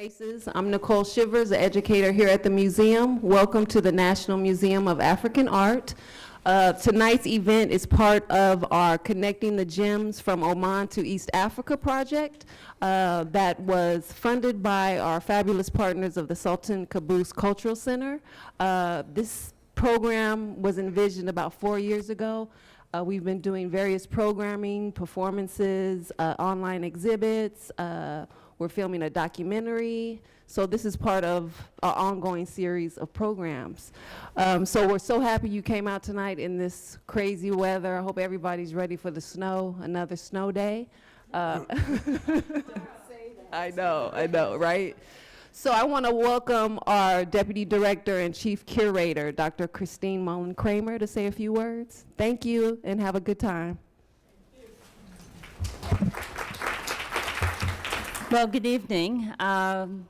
Faces. I'm Nicole Shivers, an educator here at the museum. Welcome to the National Museum of African Art. Tonight's event is part of our Connecting the Gems from Oman to East Africa project that was funded by our fabulous partners of the Sultan Qaboos Cultural Center. This program was envisioned about 4 years ago. We've been doing various programming, performances, online exhibits. We're filming a documentary. So this is part of our ongoing series of programs. So we're so happy you came out tonight in this crazy weather. I hope everybody's ready for the snow, another snow day. I know, right? So I want to welcome our Deputy Director and Chief Curator, Dr. Christine Mullen-Kramer, to say a few words. Thank you, and have a good time. Well, good evening. On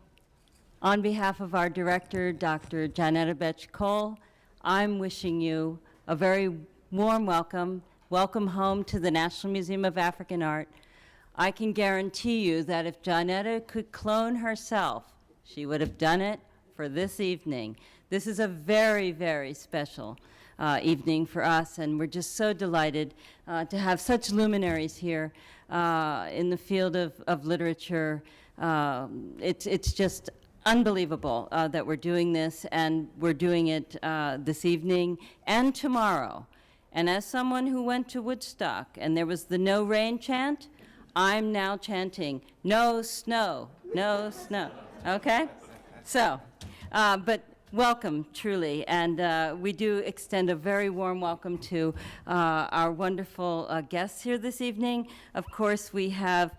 behalf of our director, Dr. Janetta Betch-Cole, I'm wishing you a very warm welcome. Welcome home to the National Museum of African Art. I can guarantee you that if Janetta could clone herself, she would have done it for this evening. This is a very, very special evening for us, and we're just so delighted to have such luminaries here in the field of literature. It's just unbelievable that we're doing this, and we're doing it this evening and tomorrow. And as someone who went to Woodstock and there was the no rain chant, I'm now chanting no snow, no snow. Okay? So, but welcome, truly, and we do extend a very warm welcome to our wonderful guests here this evening. Of course, we have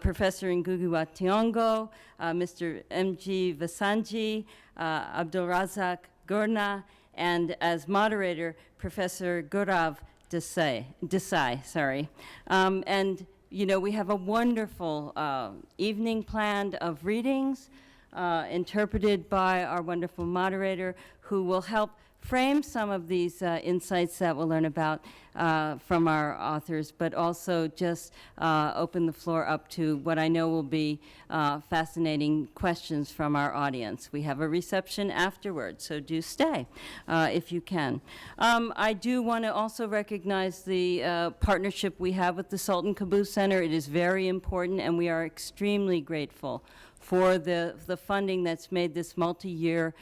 Professor Ngugi wa Thiong'o, Mr. M.G. Vassanji, Abdulrazak Gurnah, and as moderator, Professor Gaurav Desai. And you know, we have a wonderful evening planned of readings, interpreted by our wonderful moderator, who will help frame some of these insights that we'll learn about from our authors, but also just open the floor up to what I know will be fascinating questions from our audience. We have a reception afterwards, so do stay if you can. I do want to also recognize the partnership we have with the Sultan Qaboos Center. It is very important, and we are extremely grateful for the funding that's made this multi-year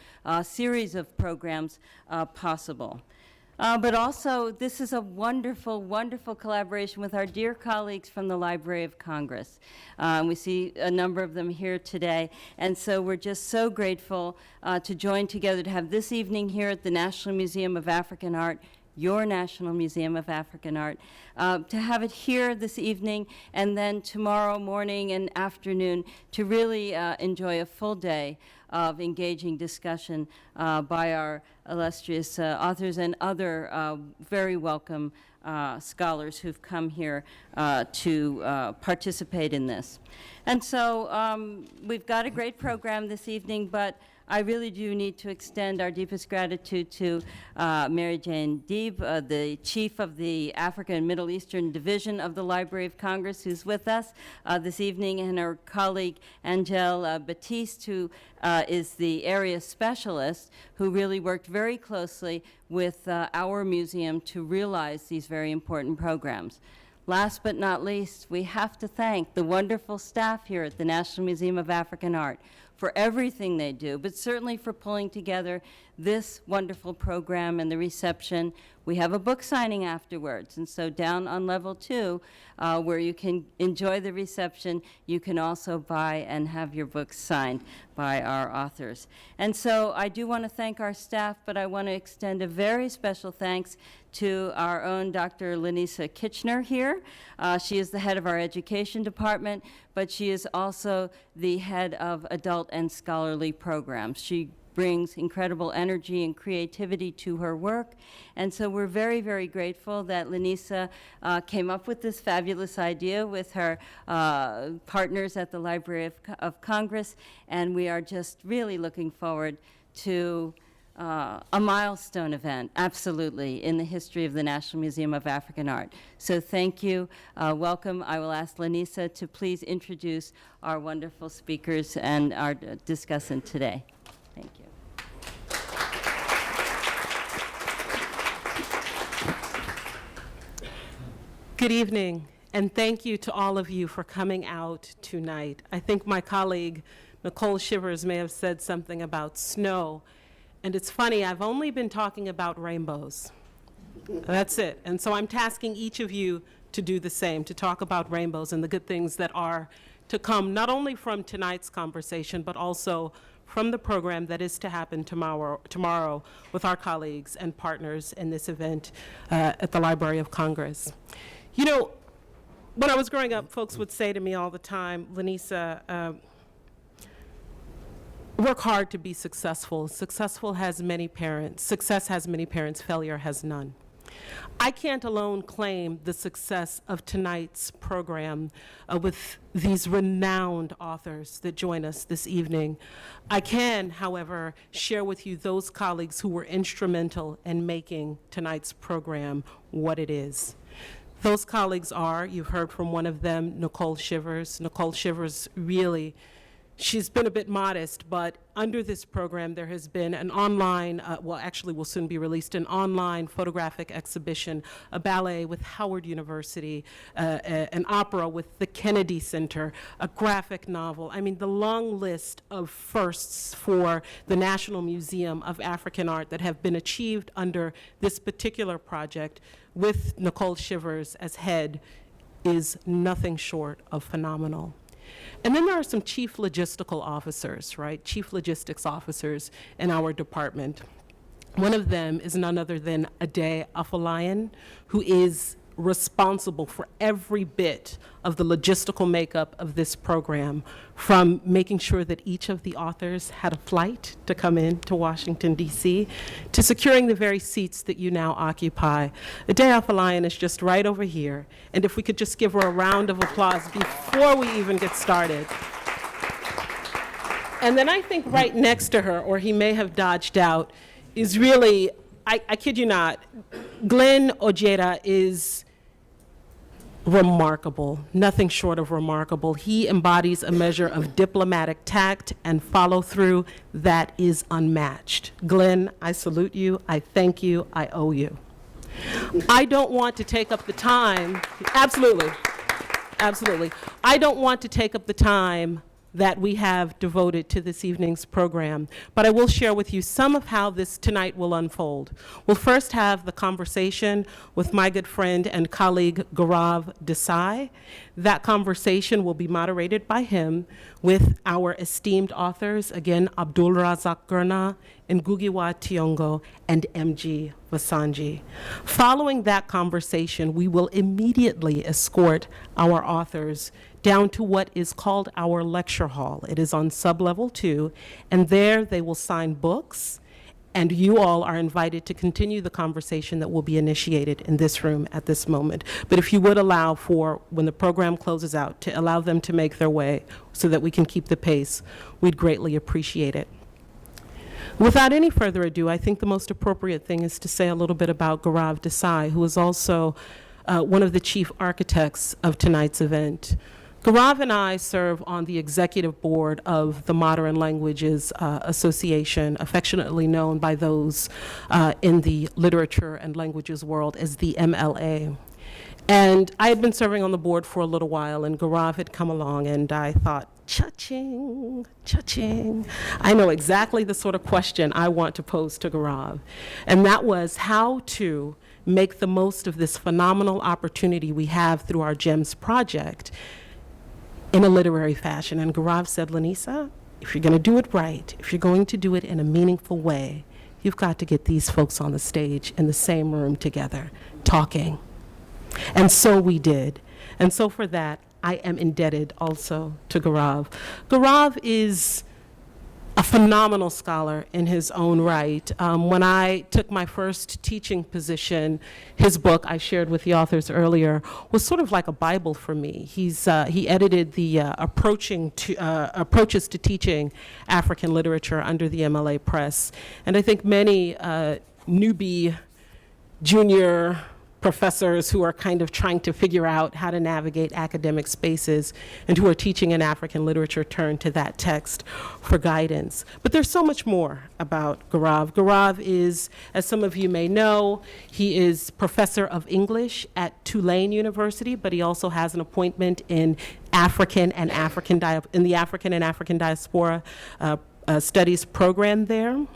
series of programs possible. But also, this is a wonderful, wonderful collaboration with our dear colleagues from the Library of Congress. We see a number of them here today, and so we're just so grateful to join together to have this evening here at the National Museum of African Art, your National Museum of African Art, to have it here this evening, and then tomorrow morning and afternoon to really enjoy a full day of engaging discussion by our illustrious authors and other very welcome scholars who've come here to participate in this. And so we've got a great program this evening, but I really do need to extend our deepest gratitude to Mary Jane Deeb, the chief of the Africa and Middle Eastern Division of the Library of Congress, who's with us this evening, and her colleague Angel Batiste, who is the area specialist, who really worked very closely with our museum to realize these very important programs. Last but not least, we have to thank the wonderful staff here at the National Museum of African Art for everything they do, but certainly for pulling together this wonderful program and the reception. We have a book signing afterwards, and so down on level 2, where you can enjoy the reception, you can also buy and have your books signed by our authors. And so I do want to thank our staff, but I want to extend a very special thanks to our own Dr. Lenisa Kitchener here. She is the head of our education department, but she is also the head of adult and scholarly programs. She brings incredible energy and creativity to her work. And so we're very, very grateful that Lenisa came up with this fabulous idea with her partners at the Library of Congress. And we are just really looking forward to a milestone event, absolutely, in the history of the National Museum of African Art. So thank you. Welcome. I will ask Lanisa to please introduce our wonderful speakers and our discussant today. Thank you. Good evening, and thank you to all of you for coming out tonight. I think my colleague, Nicole Shivers, may have said something about snow. And it's funny, I've only been talking about rainbows. That's it. And so I'm tasking each of you to do the same, to talk about rainbows and the good things that are to come, not only from tonight's conversation, but also from the program that is to happen tomorrow with our colleagues and partners in this event at the Library of Congress. You know, when I was growing up, folks would say to me all the time, Lanisa, work hard to be successful. Success has many parents, failure has none. I can't alone claim the success of tonight's program with these renowned authors that join us this evening. I can, however, share with you those colleagues who were instrumental in making tonight's program what it is. Those colleagues are, you've heard from one of them, Nicole Shivers. Nicole Shivers really, she's been a bit modest, but under this program there has been an online, well actually will soon be released, an online photographic exhibition, a ballet with Howard University, an opera with the Kennedy Center, a graphic novel. I mean, the long list of firsts for the National Museum of African Art that have been achieved under this particular project with Nicole Shivers as head is nothing short of phenomenal. And then there are some chief logistical officers, right? Chief logistics officers in our department. One of them is none other than Ade Afolayan, who is responsible for every bit of the logistical makeup of this program, from making sure that each of the authors had a flight to come in to Washington, D.C., to securing the very seats that you now occupy. Ade Afolayan is just right over here, and if we could just give her a round of applause before we even get started. And then I think right next to her, or he may have dodged out, is really, I kid you not, Glenn Ojeda is remarkable, nothing short of remarkable. He embodies a measure of diplomatic tact and follow-through that is unmatched. Glenn, I salute you, I thank you, I owe you. I don't want to take up the time, absolutely, I don't want to take up the time that we have devoted to this evening's program, but I will share with you some of how this tonight will unfold. We'll first have the conversation with my good friend and colleague, Gaurav Desai. That conversation will be moderated by him with our esteemed authors, again, Abdulrazak Gurnah, Ngugi Thiong'o, and M.G. Vassanji. Following that conversation, we will immediately escort our authors down to what is called our lecture hall. It is on sub-level 2, and there they will sign books, and you all are invited to continue the conversation that will be initiated in this room at this moment. But if you would allow for, when the program closes out, to allow them to make their way so that we can keep the pace, we'd greatly appreciate it. Without any further ado, I think the most appropriate thing is to say a little bit about Gaurav Desai, who is also one of the chief architects of tonight's event. Gaurav and I serve on the executive board of the Modern Languages Association, affectionately known by those in the literature and languages world as the MLA. And I had been serving on the board for a little while, and Gaurav had come along, and I thought, cha-ching, cha-ching. I know exactly the sort of question I want to pose to Gaurav. And that was how to make the most of this phenomenal opportunity we have through our GEMS project in a literary fashion. And Gaurav said, Lanisa, if you're going to do it right, if you're going to do it in a meaningful way, you've got to get these folks on the stage in the same room together, talking. And so we did. And so for that, I am indebted also to Gaurav. Gaurav is a phenomenal scholar in his own right. When I took my first teaching position, his book, I shared with the authors earlier, was sort of like a Bible for me. He edited the Approaches to Teaching African Literature under the MLA Press. And I think many newbie junior professors who are kind of trying to figure out how to navigate academic spaces and who are teaching in African literature turn to that text for guidance. But there's so much more about Gaurav. Gaurav is, as some of you may know, he is professor of English at Tulane University, but he also has an appointment in the African and African Diaspora studies program there.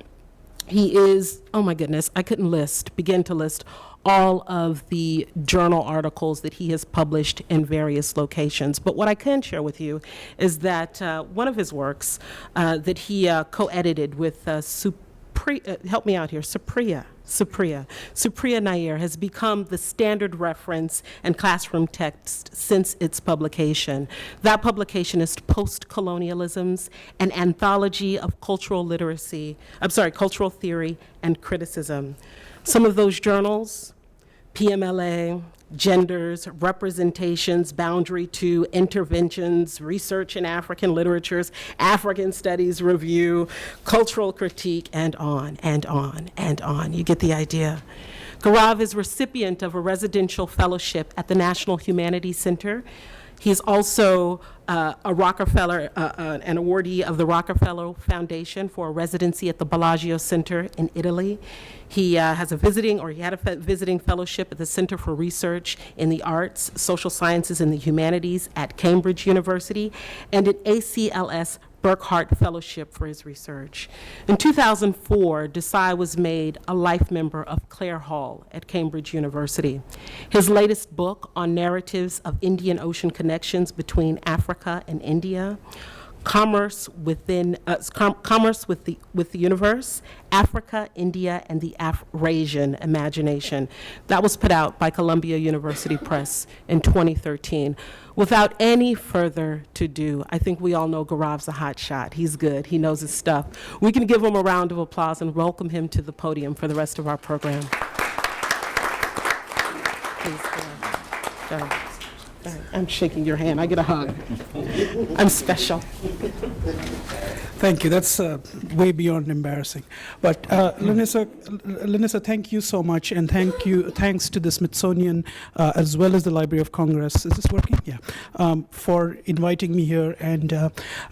He is, oh my goodness, I couldn't begin to list all of the journal articles that he has published in various locations. But what I can share with you is that one of his works that he co-edited with help me out here, Supriya Nair has become the standard reference and classroom text since its publication. That publication is Post-Colonialisms, an anthology of cultural theory and criticism. Some of those journals: PMLA, Genders, Representations, Boundary 2, Interventions, Research in African Literatures, African Studies Review, Cultural Critique, and on and on and on. You get the idea. Gaurav is recipient of a residential fellowship at the National Humanities Center. He's also a Rockefeller, an awardee of the Rockefeller Foundation for a residency at the Bellagio Center in Italy. He had a visiting fellowship at the Center for Research in the Arts, Social Sciences, and the Humanities at Cambridge University, and an ACLS Burkhardt Fellowship for his research. In 2004, Desai was made a life member of Clare Hall at Cambridge University. His latest book on narratives of Indian Ocean connections between Africa and India, Commerce with the Universe, Africa, India, and the Afrasian Imagination. That was put out by Columbia University Press in 2013. Without any further ado, I think we all know Gaurav's a hot shot. He's good. He knows his stuff. We can give him a round of applause and welcome him to the podium for the rest of our program. Please, go ahead. I'm shaking your hand. I get a hug. I'm special. Thank you. That's way beyond embarrassing. But Linessa, thank you so much, and thanks to the Smithsonian as well as the Library of Congress. Is this working? Yeah. For inviting me here. And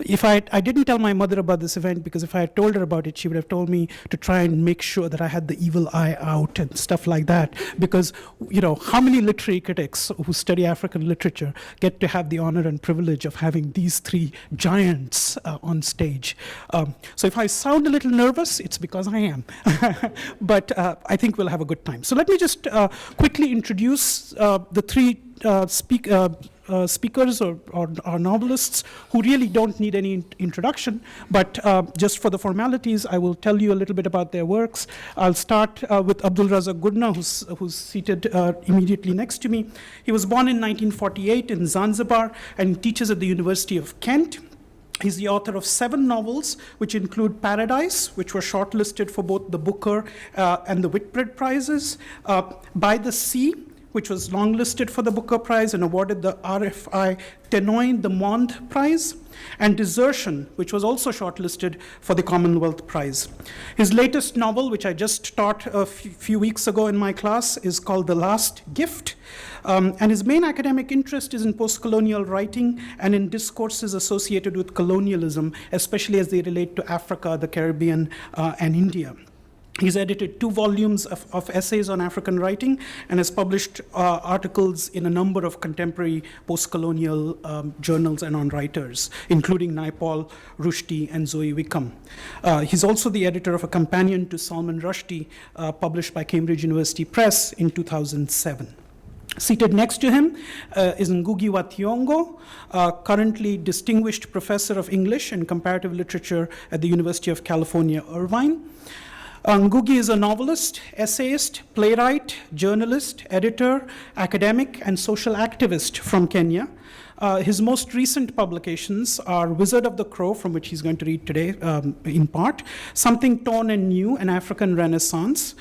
if I didn't tell my mother about this event, because if I had told her about it, she would have told me to try and make sure that I had the evil eye out and stuff like that. Because how many literary critics who study African literature get to have the honor and privilege of having these three giants on stage? So if I sound a little nervous, it's because I am. But I think we'll have a good time. So let me just quickly introduce the three speakers or novelists who really don't need any introduction, but just for the formalities, I will tell you a little bit about their works. I'll start with Abdulrazak Gurnah, who's seated immediately next to me. He was born in 1948 in Zanzibar and teaches at the University of Kent. He's the author of 7 novels, which include Paradise, which were shortlisted for both the Booker and the Whitbread Prizes, By the Sea, which was longlisted for the Booker Prize and awarded the RFI Tenoin de Monde Prize, and Desertion, which was also shortlisted for the Commonwealth Prize. His latest novel, which I just taught a few weeks ago in my class, is called The Last Gift. And his main academic interest is in post-colonial writing and in discourses associated with colonialism, especially as they relate to Africa, the Caribbean, and India. He's edited 2 volumes of essays on African writing and has published articles in a number of contemporary post-colonial journals and on writers, including Naipaul, Rushdie, and Zoe Wickham. He's also the editor of a companion to Salman Rushdie, published by Cambridge University Press in 2007. Seated next to him is Ngugi wa Thiong'o, currently Distinguished Professor of English and Comparative Literature at the University of California, Irvine. Ngugi is a novelist, essayist, playwright, journalist, editor, academic, and social activist from Kenya. His most recent publications are Wizard of the Crow, from which he's going to read today in part, Something Torn and New, an African Renaissance,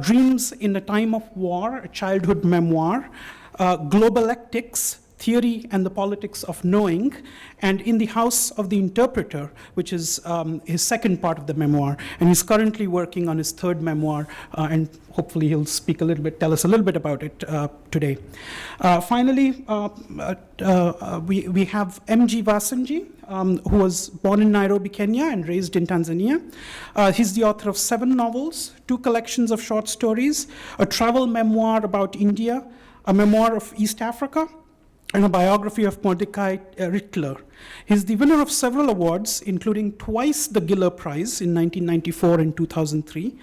Dreams in a Time of War, a childhood memoir, Globalectics, Theory and the Politics of Knowing, and In the House of the Interpreter, which is his second part of the memoir. And he's currently working on his third memoir, and hopefully he'll speak a little bit, tell us a little bit about it today. Finally, we have M.G. Vassanji, who was born in Nairobi, Kenya, and raised in Tanzania. He's the author of 7 novels, 2 collections of short stories, a travel memoir about India, a memoir of East Africa, and a biography of Mordecai Rittler. He's the winner of several awards, including twice the Giller Prize in 1994 and 2003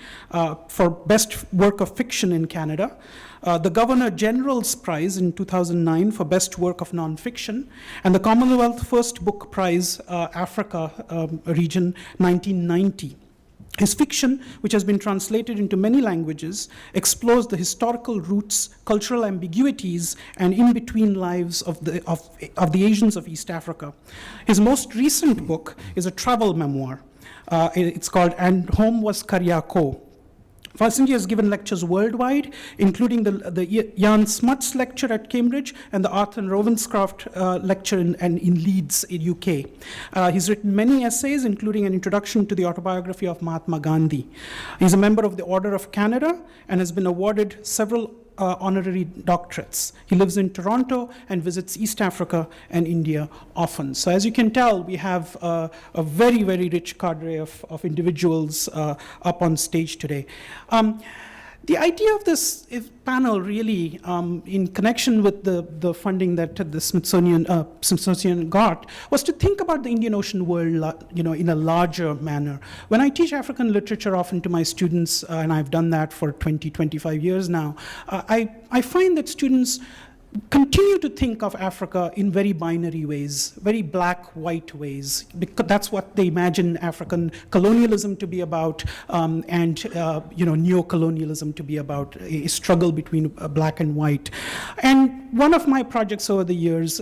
for Best Work of Fiction in Canada, the Governor General's Prize in 2009 for Best Work of Nonfiction, and the Commonwealth First Book Prize, Africa region, 1990. His fiction, which has been translated into many languages, explores the historical roots, cultural ambiguities, and in-between lives of the Asians of East Africa. His most recent book is a travel memoir. It's called And Home Was Kariako. Vassanji has given lectures worldwide, including the Jan Smuts lecture at Cambridge and the Arthur Ravenscroft lecture in Leeds, in UK. He's written many essays, including an introduction to the autobiography of Mahatma Gandhi. He's a member of the Order of Canada and has been awarded several honorary doctorates. He lives in Toronto and visits East Africa and India often. So as you can tell, we have a very, very rich cadre of individuals up on stage today. The idea of this panel really, in connection with the funding that the Smithsonian got, was to think about the Indian Ocean world, in a larger manner. When I teach African literature often to my students, and I've done that for 20, 25 years now, I find that students continue to think of Africa in very binary ways, very black-white ways, because that's what they imagine African colonialism to be about, and neo-colonialism to be about, a struggle between black and white. And one of my projects over the years,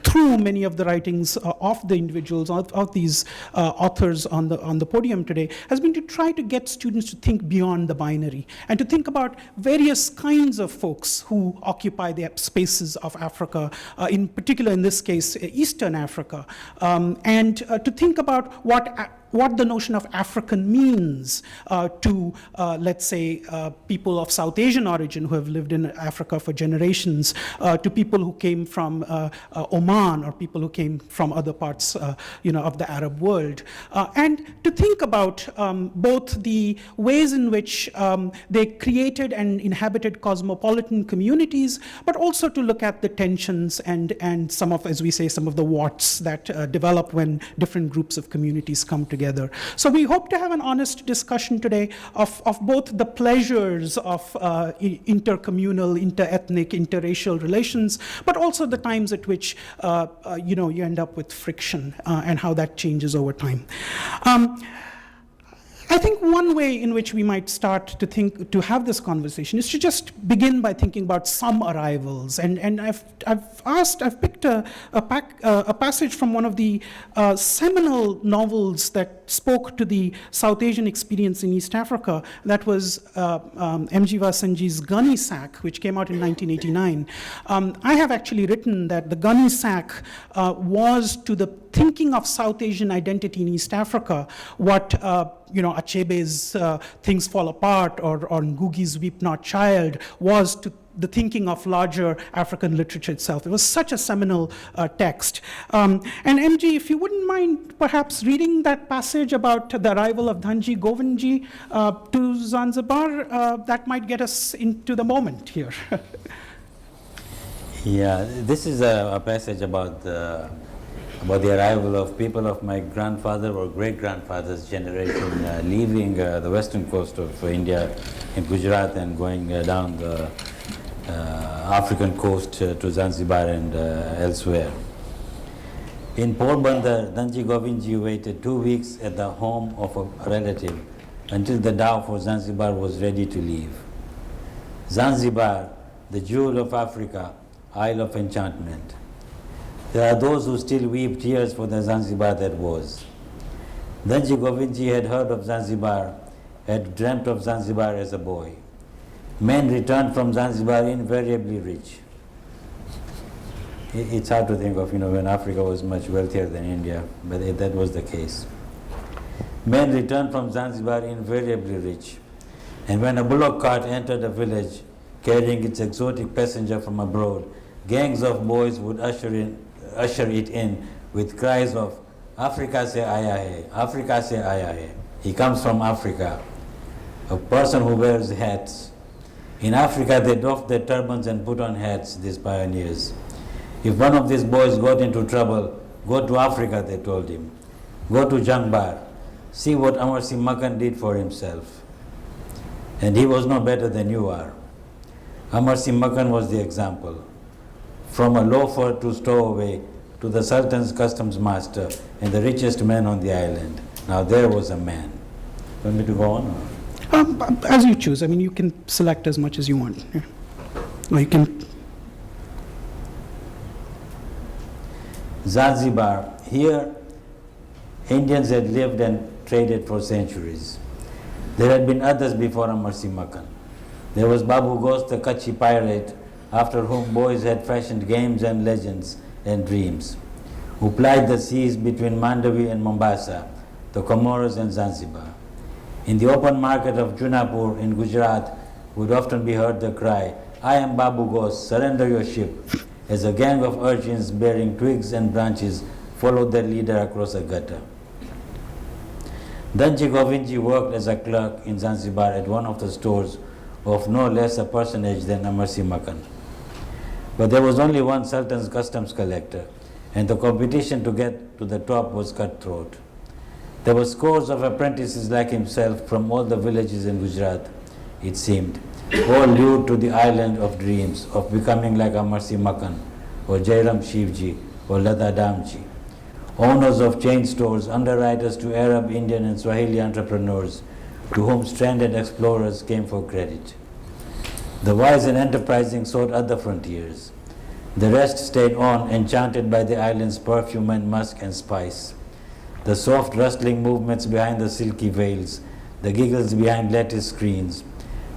through many of the writings of the individuals, of these authors on the podium today, has been to try to get students to think beyond the binary and to think about various kinds of folks who occupy the spaces of Africa, in particular, in this case, Eastern Africa, and to think about what the notion of African means to, let's say, people of South Asian origin who have lived in Africa for generations, to people who came from Oman, or people who came from other parts, of the Arab world, and to think about both the ways in which they created and inhabited cosmopolitan communities, but also to look at the tensions and some of, as we say, some of the warts that develop when different groups of communities come together. So we hope to have an honest discussion today of both the pleasures of intercommunal, interethnic, interracial relations, but also the times at which you end up with friction and how that changes over time. I think one way in which we might start to have this conversation is to just begin by thinking about some arrivals. And I've picked a passage from one of the seminal novels that spoke to the South Asian experience in East Africa. That was M.G. Vassanji's Gunny Sack, which came out in 1989. I have actually written that the Gunny Sack was to the thinking of South Asian identity in East Africa what Achebe's Things Fall Apart or Ngugi's Weep Not Child was to the thinking of larger African literature itself. It was such a seminal text. And MG, if you wouldn't mind perhaps reading that passage about the arrival of Dhanji Govindji to Zanzibar, that might get us into the moment here. Yeah, this is a passage about the arrival of people of my grandfather or great-grandfather's generation leaving the western coast of India in Gujarat and going down the African coast to Zanzibar and elsewhere. In Porbandar, Dhanji Govindji waited 2 weeks at the home of a relative until the dhow for Zanzibar was ready to leave. Zanzibar, the jewel of Africa, Isle of Enchantment. There are those who still weep tears for the Zanzibar that was. Dhanji Govindji had heard of Zanzibar, had dreamt of Zanzibar as a boy. Men returned from Zanzibar invariably rich. It's hard to think of, when Africa was much wealthier than India, but that was the case. Men returned from Zanzibar invariably rich. And when a bullock cart entered a village carrying its exotic passenger from abroad, gangs of boys would usher it in with cries of, Africa se aaya hai, Africa se aaya hai. He comes from Africa, a person who wears hats. In Africa, they doffed their turbans and put on hats, these pioneers. If one of these boys got into trouble, go to Africa, they told him. Go to Jangbar. See what Amarsi Makan did for himself. And he was no better than you are. Amarsi Makan was the example. From a loafer to stowaway, to the Sultan's customs master and the richest man on the island. Now there was a man. Want me to go on? As you choose. I mean, you can select as much as you want. Yeah. Or you can. Zanzibar. Here, Indians had lived and traded for centuries. There had been others before Amarsi Makan. There was Babu Ghosh, the Kutchi pirate, after whom boys had fashioned games and legends and dreams, who plied the seas between Mandavi and Mombasa, the Comoros and Zanzibar. In the open market of Junapur in Gujarat would often be heard the cry, I am Babu Ghosh, surrender your ship, as a gang of urchins bearing twigs and branches followed their leader across a gutter. Dhanji Govindji worked as a clerk in Zanzibar at one of the stores of no less a personage than Amarsi Makan. But there was only one Sultan's customs collector, and the competition to get to the top was cutthroat. There were scores of apprentices like himself from all the villages in Gujarat, it seemed, all lured to the island of dreams of becoming like Amarsi Makan, or Jairam Shivji, or Lada Damji. Owners of chain stores, underwriters to Arab, Indian, and Swahili entrepreneurs, to whom stranded explorers came for credit. The wise and enterprising sought other frontiers. The rest stayed on, enchanted by the island's perfume and musk and spice. The soft rustling movements behind the silky veils, the giggles behind lattice screens,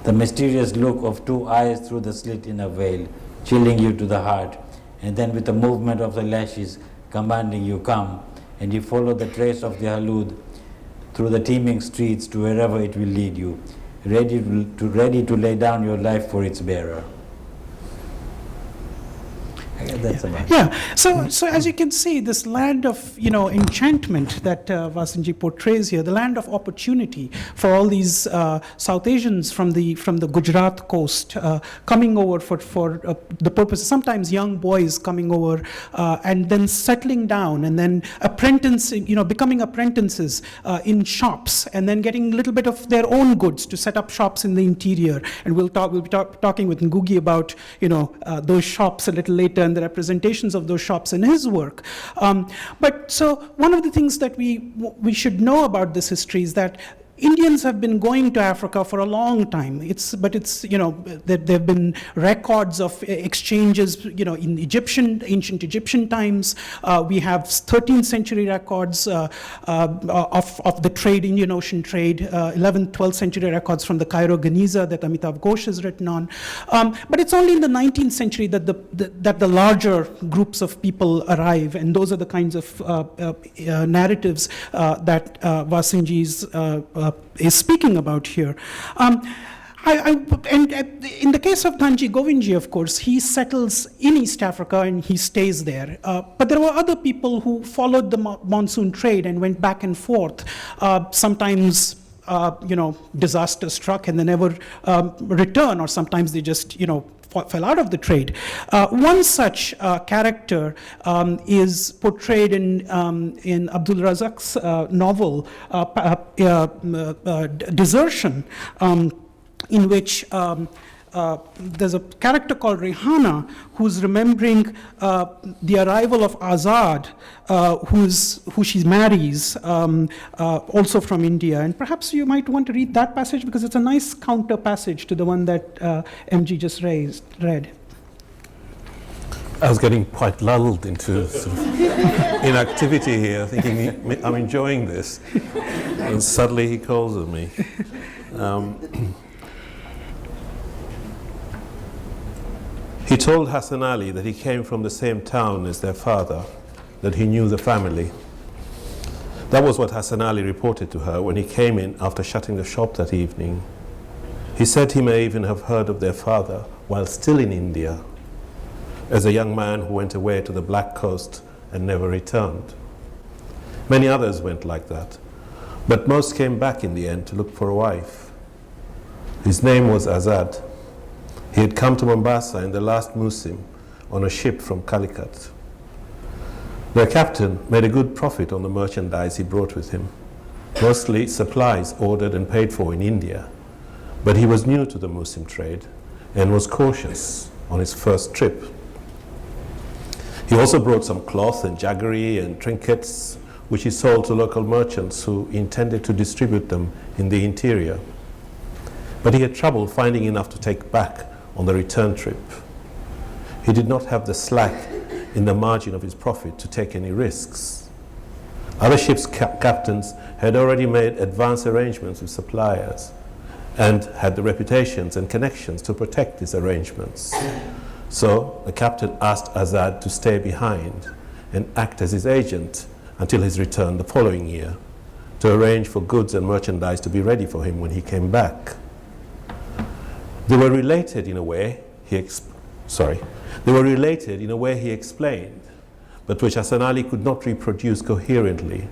the mysterious look of two eyes through the slit in a veil, chilling you to the heart, and then with a movement of the lashes commanding you come, and you follow the trace of the halud through the teeming streets to wherever it will lead you, ready to lay down your life for its bearer. I guess that's about it. Yeah. So as you can see, this land of enchantment that Vassanji portrays here, the land of opportunity for all these South Asians from the Gujarat coast coming over for the purpose. Sometimes young boys coming over and then settling down and then becoming apprentices in shops and then getting a little bit of their own goods to set up shops in the interior. And we'll be talking with Ngugi about those shops a little later and the representations of those shops in his work. But so one of the things that we should know about this history is that Indians have been going to Africa for a long time. There have been records of exchanges, in ancient Egyptian times. We have 13th century records of the trade, Indian Ocean trade, 11th, 12th century records from the Cairo Geniza that Amitav Ghosh has written on. But it's only in the 19th century that the larger groups of people arrive, and those are the kinds of narratives that Vassanji is speaking about here. And in the case of Dhanji Govindji, of course, he settles in East Africa and he stays there. But there were other people who followed the monsoon trade and went back and forth, sometimes disaster struck and they never return, or sometimes they just fell out of the trade. One such character is portrayed in Abdulrazak's novel, Desertion, in which there's a character called Rehana who's remembering the arrival of Azad, who she marries, also from India. And perhaps you might want to read that passage because it's a nice counter passage to the one that MG just read. I was getting quite lulled into sort of inactivity here, thinking I'm enjoying this. And suddenly he calls on me. He told Hassan Ali that he came from the same town as their father, that he knew the family. That was what Hassan Ali reported to her when he came in after shutting the shop that evening. He said he may even have heard of their father while still in India, as a young man who went away to the Black Coast and never returned. Many others went like that, but most came back in the end to look for a wife. His name was Azad. He had come to Mombasa in the last Musim on a ship from Calicut. Their captain made a good profit on the merchandise he brought with him, mostly supplies ordered and paid for in India, but he was new to the Muslim trade and was cautious on his first trip. He also brought some cloth and jaggery and trinkets, which he sold to local merchants who intended to distribute them in the interior. But he had trouble finding enough to take back on the return trip. He did not have the slack in the margin of his profit to take any risks. Other ships' captains had already made advance arrangements with suppliers and had the reputations and connections to protect these arrangements. So the captain asked Azad to stay behind and act as his agent until his return the following year, to arrange for goods and merchandise to be ready for him when he came back. They were related in a way he explained, but which Hassan Ali could not reproduce coherently.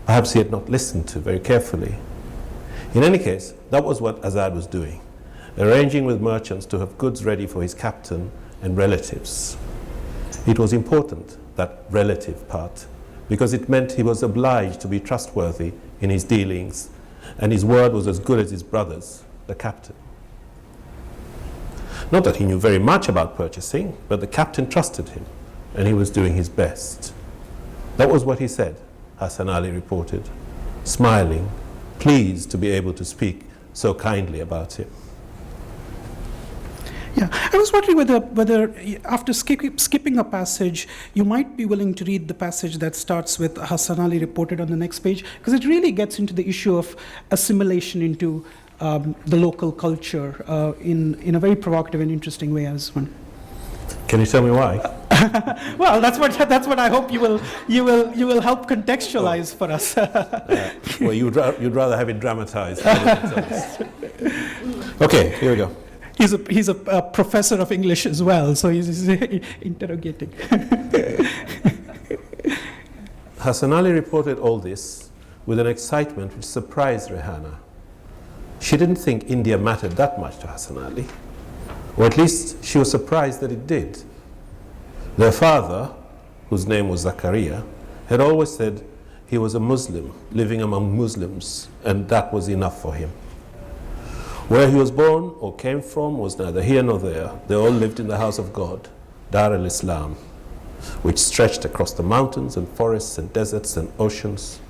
Perhaps he had not listened to very carefully. In any case, that was what Azad was doing, arranging with merchants to have goods ready for his captain and relatives. It was important, that relative part, because it meant he was obliged to be trustworthy in his dealings, and his word was as good as his brother's, the captain. Not that he knew very much about purchasing, but the captain trusted him, and he was doing his best. That was what he said, Hassan Ali reported, smiling, pleased to be able to speak so kindly about him. Yeah, I was wondering whether after skipping a passage, you might be willing to read the passage that starts with Hassan Ali reported on the next page, because it really gets into the issue of assimilation into the local culture in a very provocative and interesting way as one. Can you tell me why? Well, that's what I hope you will help contextualize for us. Well, you'd rather have it dramatized. Okay, here we go. He's a professor of English as well, so he's interrogating. Hassan Ali reported all this with an excitement which surprised Rehanna. She didn't think India mattered that much to Hassan Ali, or at least she was surprised that it did. Their father, whose name was Zakaria, had always said he was a Muslim living among Muslims, and that was enough for him. Where he was born or came from was neither here nor there. They all lived in the house of God, Dar al-Islam, which stretched across the mountains and forests and deserts and oceans,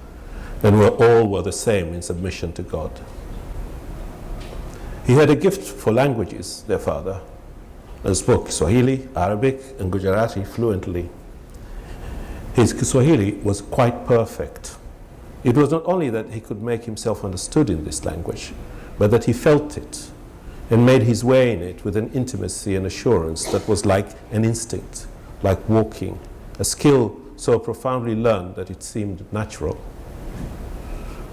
and all were the same in submission to God. He had a gift for languages, their father, and spoke Swahili, Arabic, and Gujarati fluently. His Swahili was quite perfect. It was not only that he could make himself understood in this language, but that he felt it and made his way in it with an intimacy and assurance that was like an instinct, like walking, a skill so profoundly learned that it seemed natural.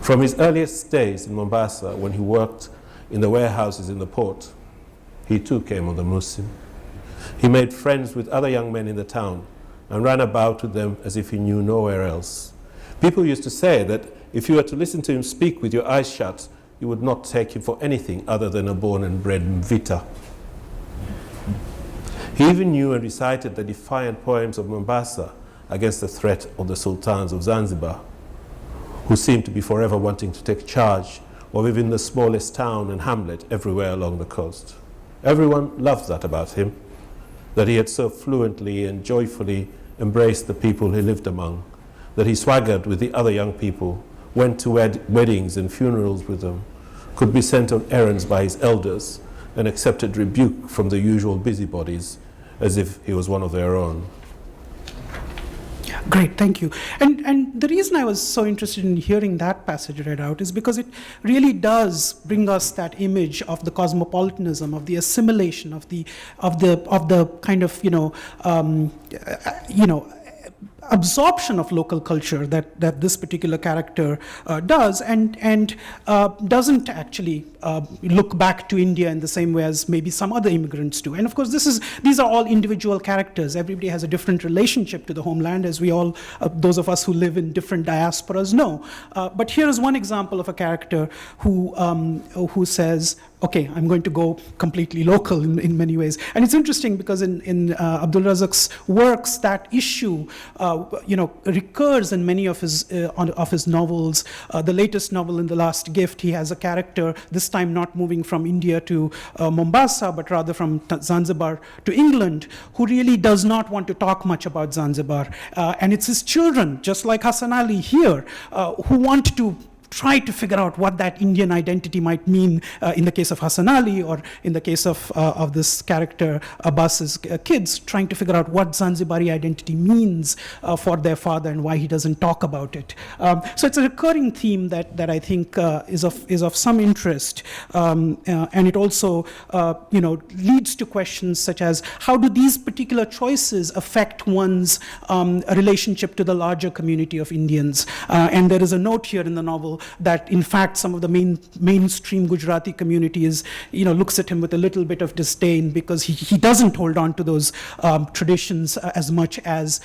From his earliest days in Mombasa, when he worked in the warehouses in the port, he too came on the Muslim. He made friends with other young men in the town and ran about with them as if he knew nowhere else. People used to say that if you were to listen to him speak with your eyes shut, you would not take him for anything other than a born and bred Mvita. He even knew and recited the defiant poems of Mombasa against the threat of the sultans of Zanzibar, who seemed to be forever wanting to take charge of even the smallest town and hamlet everywhere along the coast. Everyone loved that about him, that he had so fluently and joyfully embraced the people he lived among, that he swaggered with the other young people, went to weddings and funerals with them, could be sent on errands by his elders, and accepted rebuke from the usual busybodies, as if he was one of their own. Great, thank you. And the reason I was so interested in hearing that passage read out is because it really does bring us that image of the cosmopolitanism, of the assimilation, of the kind of absorption of local culture that this particular character does, and doesn't actually look back to India in the same way as maybe some other immigrants do. And of course, these are all individual characters. Everybody has a different relationship to the homeland, as we all, those of us who live in different diasporas know. But here is one example of a character who says, okay, I'm going to go completely local in many ways. And it's interesting because in Abdulrazak's works, that issue recurs in many of his novels. The latest novel, In the Last Gift, he has a character, this time not moving from India to Mombasa, but rather from Zanzibar to England, who really does not want to talk much about Zanzibar. And it's his children, just like Hassan Ali here, who want to try to figure out what that Indian identity might mean in the case of Hassan Ali, or in the case of this character Abbas's kids, trying to figure out what Zanzibari identity means for their father and why he doesn't talk about it. So it's a recurring theme that I think is of some interest, and it also leads to questions such as, how do these particular choices affect one's relationship to the larger community of Indians? And there is a note here in the novel that in fact some of the mainstream Gujarati community looks at him with a little bit of disdain because he doesn't hold on to those traditions as much as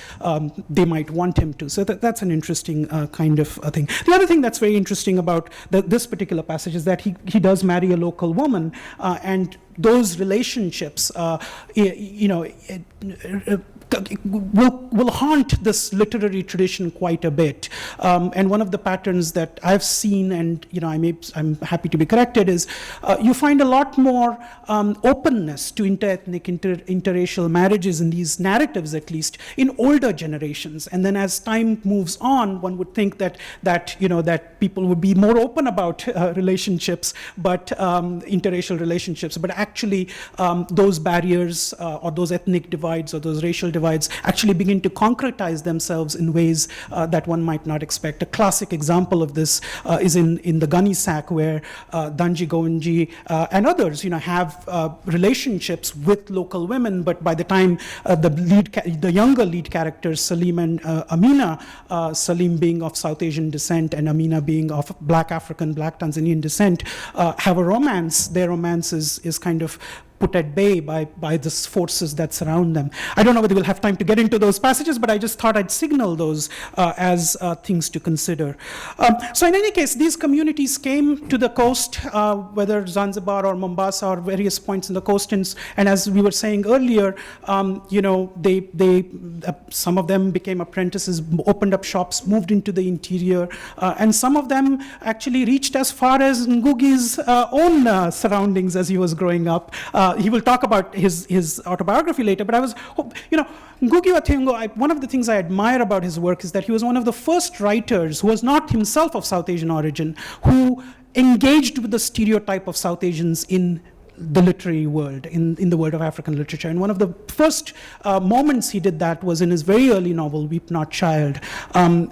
they might want him to. So that's an interesting kind of thing. The other thing that's very interesting about this particular passage is that he does marry a local woman, and those relationships will haunt this literary tradition quite a bit. And one of the patterns that I've seen, and I'm happy to be corrected, is you find a lot more openness to interethnic, interracial marriages in these narratives, at least in older generations. And then as time moves on, one would think that people would be more open about relationships, but interracial relationships. But actually, those barriers or those ethnic divides or those racial divides actually begin to concretize themselves in ways that one might not expect. A classic example of this is in the Gunny Sack, where Danji Govinji and others have relationships with local women, but by the time the younger lead characters, Salim and Amina, Salim being of South Asian descent and Amina being of Black African, Black Tanzanian descent, have a romance, their romance is kind of put at bay by the forces that surround them. I don't know whether we'll have time to get into those passages, but I just thought I'd signal those as things to consider. So in any case, these communities came to the coast, whether Zanzibar or Mombasa or various points in the coast, and as we were saying earlier, they some of them became apprentices, opened up shops, moved into the interior, and some of them actually reached as far as Ngugi's own surroundings as he was growing up. He will talk about his autobiography later, but I was, Ngugi wa Thiong'o, one of the things I admire about his work is that he was one of the first writers who was not himself of South Asian origin, who engaged with the stereotype of South Asians in the literary world, in the world of African literature. And one of the first moments he did that was in his very early novel, Weep Not Child,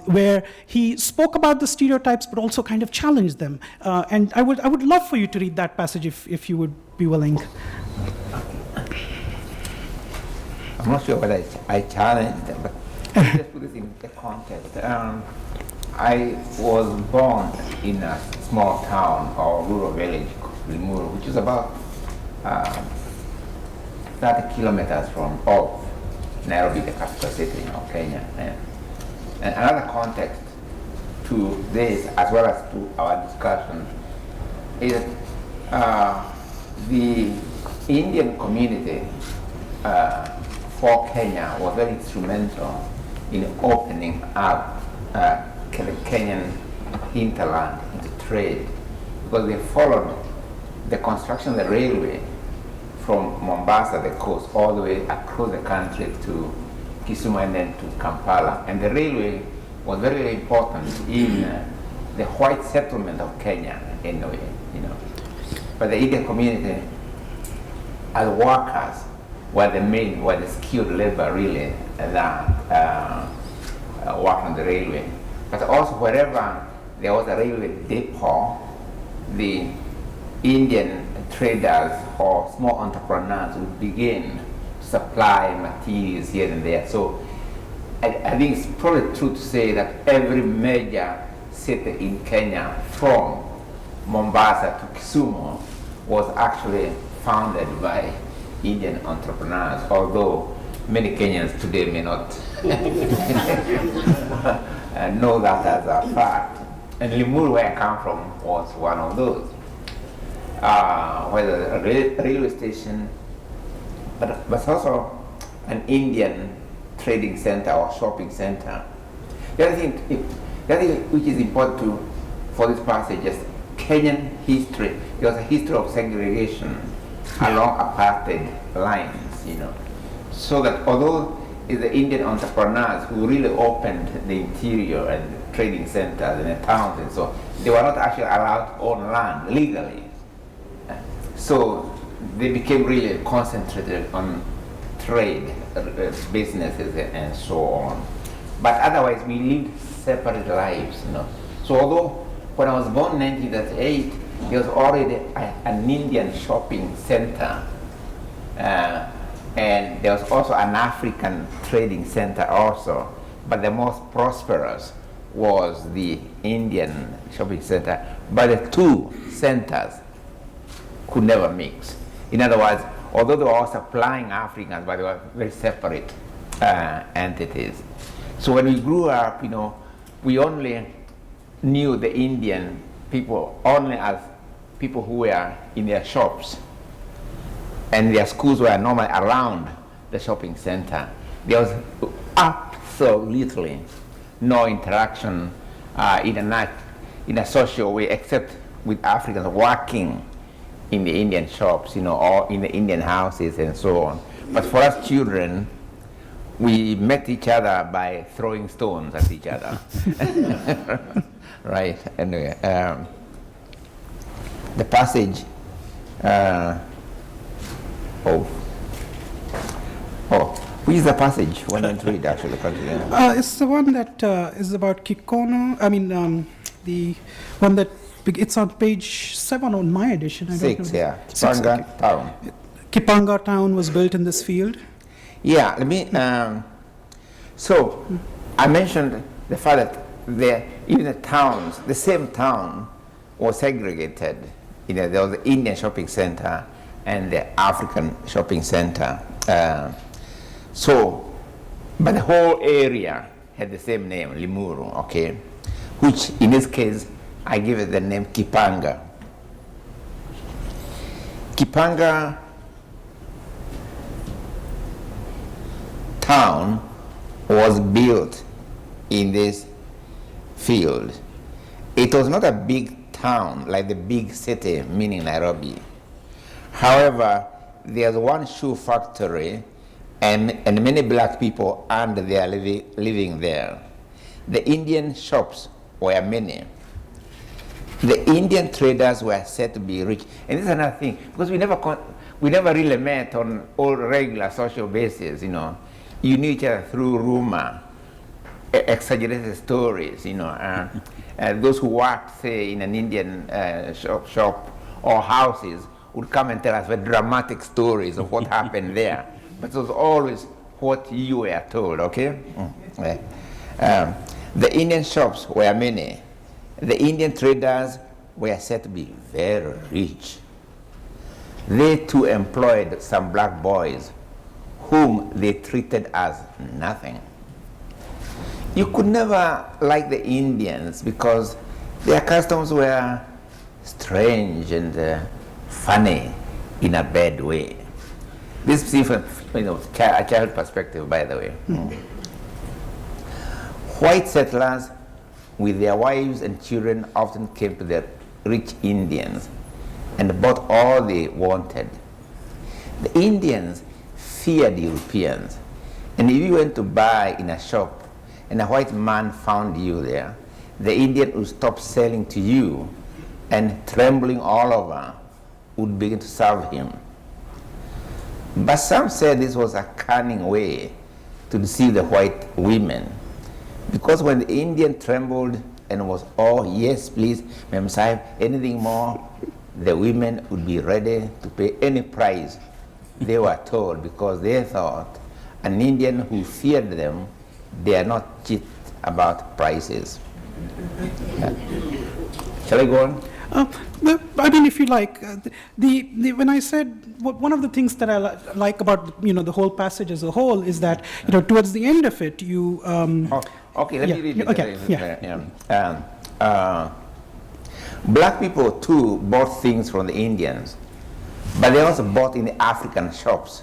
where he spoke about the stereotypes but also kind of challenged them. And I would love for you to read that passage if you would be willing. I'm not sure whether I challenged them, but just put this in the context. I was born in a small town or rural village, Limuru, which is about 30 kilometers from Nairobi, the capital city of Kenya. And another context to this, as well as to our discussion, is the Indian community for Kenya was very instrumental in opening up Kenyan hinterland into trade, because they followed the construction of the railway from Mombasa, the coast, all the way across the country to Kisumu and then to Kampala. And the railway was very, very important in the white settlement of Kenya in a way, But the Indian community, as workers, were the skilled labor really that worked on the railway. But also wherever there was a railway depot, the Indian traders or small entrepreneurs would begin to supply materials here and there. So I think it's probably true to say that every major city in Kenya, from Mombasa to Kisumu, was actually founded by Indian entrepreneurs, although many Kenyans today may not know that as a fact. And Limuru, where I come from, was one of those. Where a railway station, but also an Indian trading center or shopping center. The other thing which is important for this passage is Kenyan history. There was a history of segregation along apartheid lines, you know. So that although it's the Indian entrepreneurs who really opened the interior and trading centers and the towns and so, they were not actually allowed to own land legally. So they became really concentrated on trade, businesses and so on. But otherwise we lived separate lives, you know. So although when I was born in 1938, there was already an Indian shopping center, and there was also an African trading center also, but the most prosperous was the Indian shopping center. But the two centers could never mix. In other words, although they were all supplying Africans, but they were very separate entities. So when we grew up, you know, we only knew the Indian people only as people who were in their shops, and their schools were normally around the shopping center. There was absolutely no interaction in a social way except with Africans working in the Indian shops, you know, or in the Indian houses and so on. But for us children, we met each other by throwing stones at each other. Right, anyway. The passage, which is the passage? One and read actually. It's the one that is about Kikono. I mean, the one that it's on page 7 on my edition. I 6, don't know. yeah. 6, Kipanga okay. town. Kipanga town was built in this field. Yeah, let me. So I mentioned the fact that even the towns, the same town, was segregated. You know, there was the Indian shopping center and the African shopping center. But the whole area had the same name, Limuru, okay? Which in this case, I give it the name Kipanga. Kipanga town was built in this field. It was not a big town like the big city, meaning Nairobi. However, there's one shoe factory and many black people earned their living there. The Indian shops were many. The Indian traders were said to be rich. And this is another thing, because we never really met on all regular social basis, you know. You knew each other through rumor, exaggerated stories, you know. Those who worked, say, in an Indian shop or houses would come and tell us very dramatic stories of what happened there. But it was always what you were told, okay? The Indian shops were many. The Indian traders were said to be very rich. They too employed some black boys whom they treated as nothing. You could never like the Indians because their customs were strange and funny in a bad way. This is from a child perspective, by the way. White settlers with their wives and children often came to the rich Indians and bought all they wanted. The Indians feared Europeans, and if you went to buy in a shop and a white man found you there, the Indian would stop selling to you and, trembling all over, would begin to serve him. But some said this was a cunning way to deceive the white women. Because when the Indian trembled and was, oh, yes, please, Ma'am Sahib, anything more, the women would be ready to pay any price they were told, because they thought an Indian who feared them dare not cheat about prices. Shall I go on? I mean, if you like, when I said, one of the things that I like about, the whole passage as a whole is that, towards the end of it, you... Okay, let me read it. Okay, yeah. Black people, too, bought things from the Indians, but they also bought in the African shops,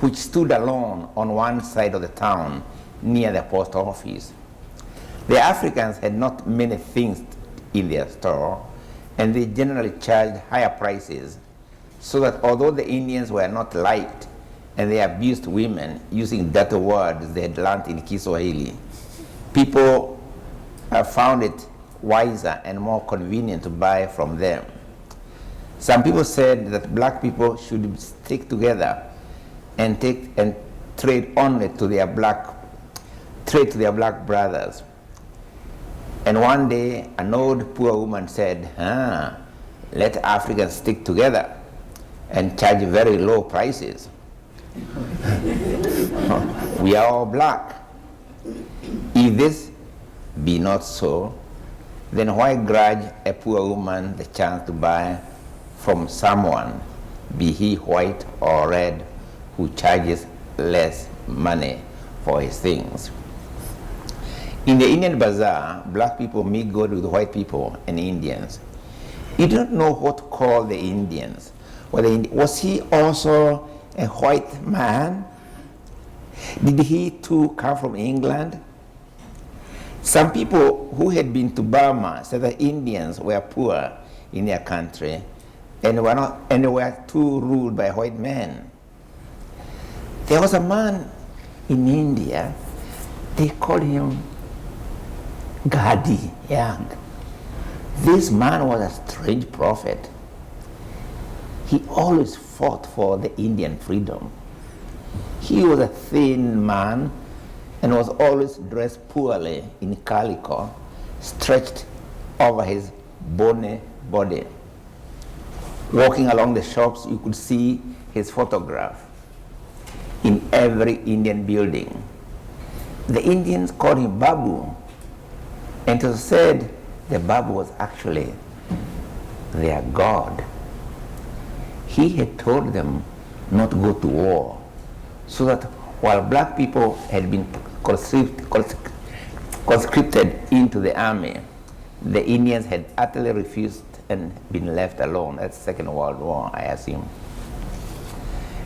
which stood alone on one side of the town near the post office. The Africans had not many things in their store, and they generally charged higher prices, so that although the Indians were not liked and they abused women using dirty words they had learned in Kiswahili, people found it wiser and more convenient to buy from them. Some people said that black people should stick together and trade only to their black brothers. And one day, an old poor woman said, let Africans stick together and charge very low prices. We are all black. If this be not so, then why grudge a poor woman the chance to buy from someone, be he white or red, who charges less money for his things? In the Indian bazaar, black people mingled with white people and Indians. You don't know what to call the Indians. Was he also a white man? Did he too come from England? Some people who had been to Burma said that Indians were poor in their country and were too ruled by white men. There was a man in India, they called him Gandhi. This man was a strange prophet. He always fought for the Indian freedom. He was a thin man and was always dressed poorly in calico, stretched over his bony body. Walking along the shops, you could see his photograph in every Indian building. The Indians called him Babu, and it was said the Babu was actually their god. He had told them not to go to war, so that while black people had been conscripted into the army, the Indians had utterly refused and been left alone. That's the Second World War, I assume.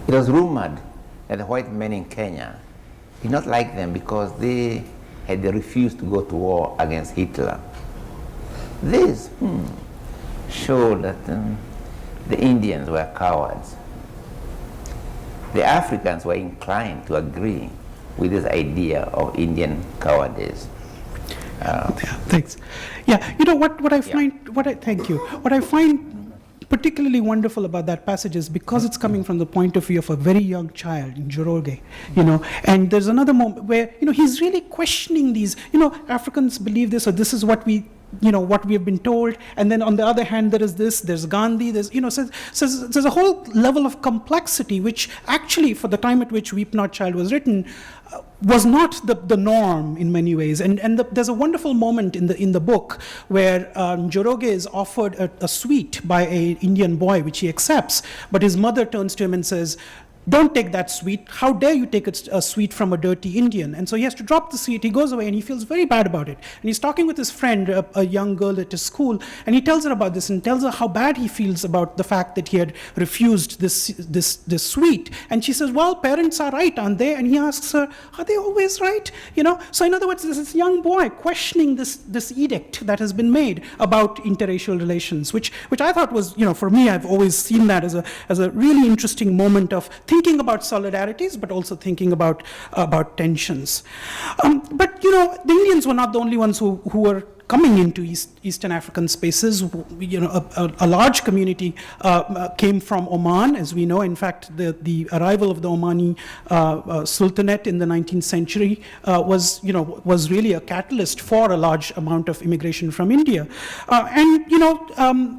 It was rumored that the white men in Kenya did not like them because they had refused to go to war against Hitler. This showed that the Indians were cowards. The Africans were inclined to agree with this idea of Indian cowardice. Thanks. Yeah, what I find, thank you. What I find particularly wonderful about that passage is because it's coming from the point of view of a very young child, Njoroge, and there's another moment where, he's really questioning these, Africans believe this, or this is what we have been told, and then on the other hand, there's Gandhi, so there's a whole level of complexity, which actually, for the time at which Weep Not Child was written, was not the norm in many ways. And there's a wonderful moment in the book where Njoroge is offered a sweet by an Indian boy, which he accepts, but his mother turns to him and says, "Don't take that sweet. How dare you take a sweet from a dirty Indian?" And so he has to drop the sweet. He goes away and he feels very bad about it. And he's talking with his friend, a young girl at his school, and he tells her about this and tells her how bad he feels about the fact that he had refused this sweet. And she says, "Well, parents are right, aren't they?" And he asks her, "Are they always right?" So in other words, there's this young boy questioning this edict that has been made about interracial relations, which I thought was, for me, I've always seen that as a really interesting moment of thinking about solidarities, but also thinking about tensions. But the Indians were not the only ones who were coming into Eastern African spaces. You know, a large community came from Oman, as we know. In fact, the arrival of the Omani Sultanate in the 19th century was really a catalyst for a large amount of immigration from India. And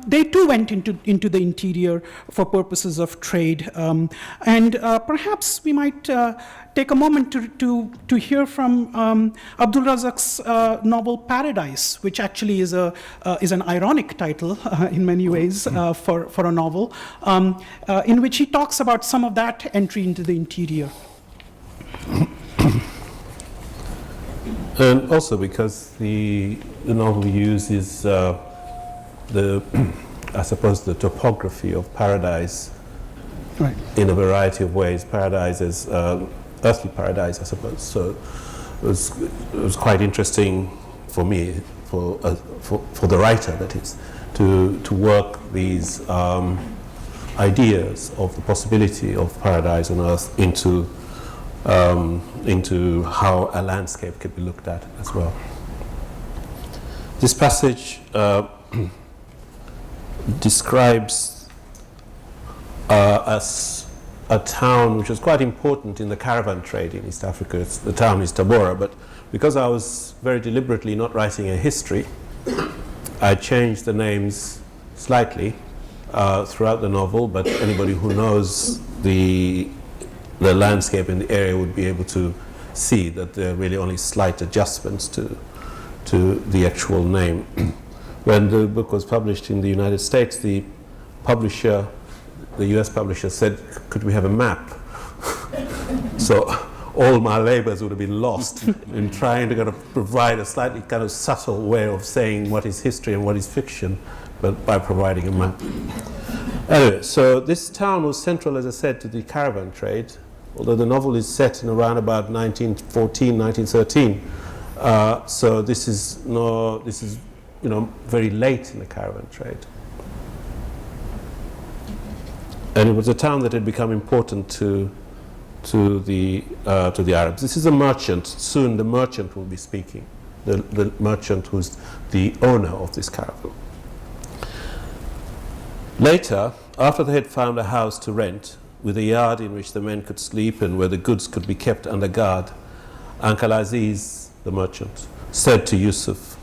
they too went into the interior for purposes of trade. And perhaps we might take a moment to hear from Abdulrazak's novel Paradise, which actually is an ironic title in many ways for a novel, in which he talks about some of that entry into the interior. And also because the novel uses I suppose the topography of paradise in a variety of ways. Paradise is earthly paradise, I suppose. So it was quite interesting for me, for the writer, that is, to work these ideas of the possibility of paradise on earth into how a landscape could be looked at as well. This passage describes a town which was quite important in the caravan trade in East Africa. The town is Tabora, but because I was very deliberately not writing a history, I changed the names slightly throughout the novel, but anybody who knows the landscape in the area would be able to see that there are really only slight adjustments to the actual name. When the book was published in the United States, the US publisher said, could we have a map? So all my labors would have been lost in trying to kind of provide a slightly kind of subtle way of saying what is history and what is fiction, but by providing a map. Anyway, so this town was central, as I said, to the caravan trade, although the novel is set in around about 1914, 1913. So this is very late in the caravan trade. And it was a town that had become important to the Arabs. This is a merchant. Soon the merchant will be speaking. The merchant who's the owner of this caravan. Later, after they had found a house to rent, with a yard in which the men could sleep and where the goods could be kept under guard, Uncle Aziz, the merchant, said to Yusuf,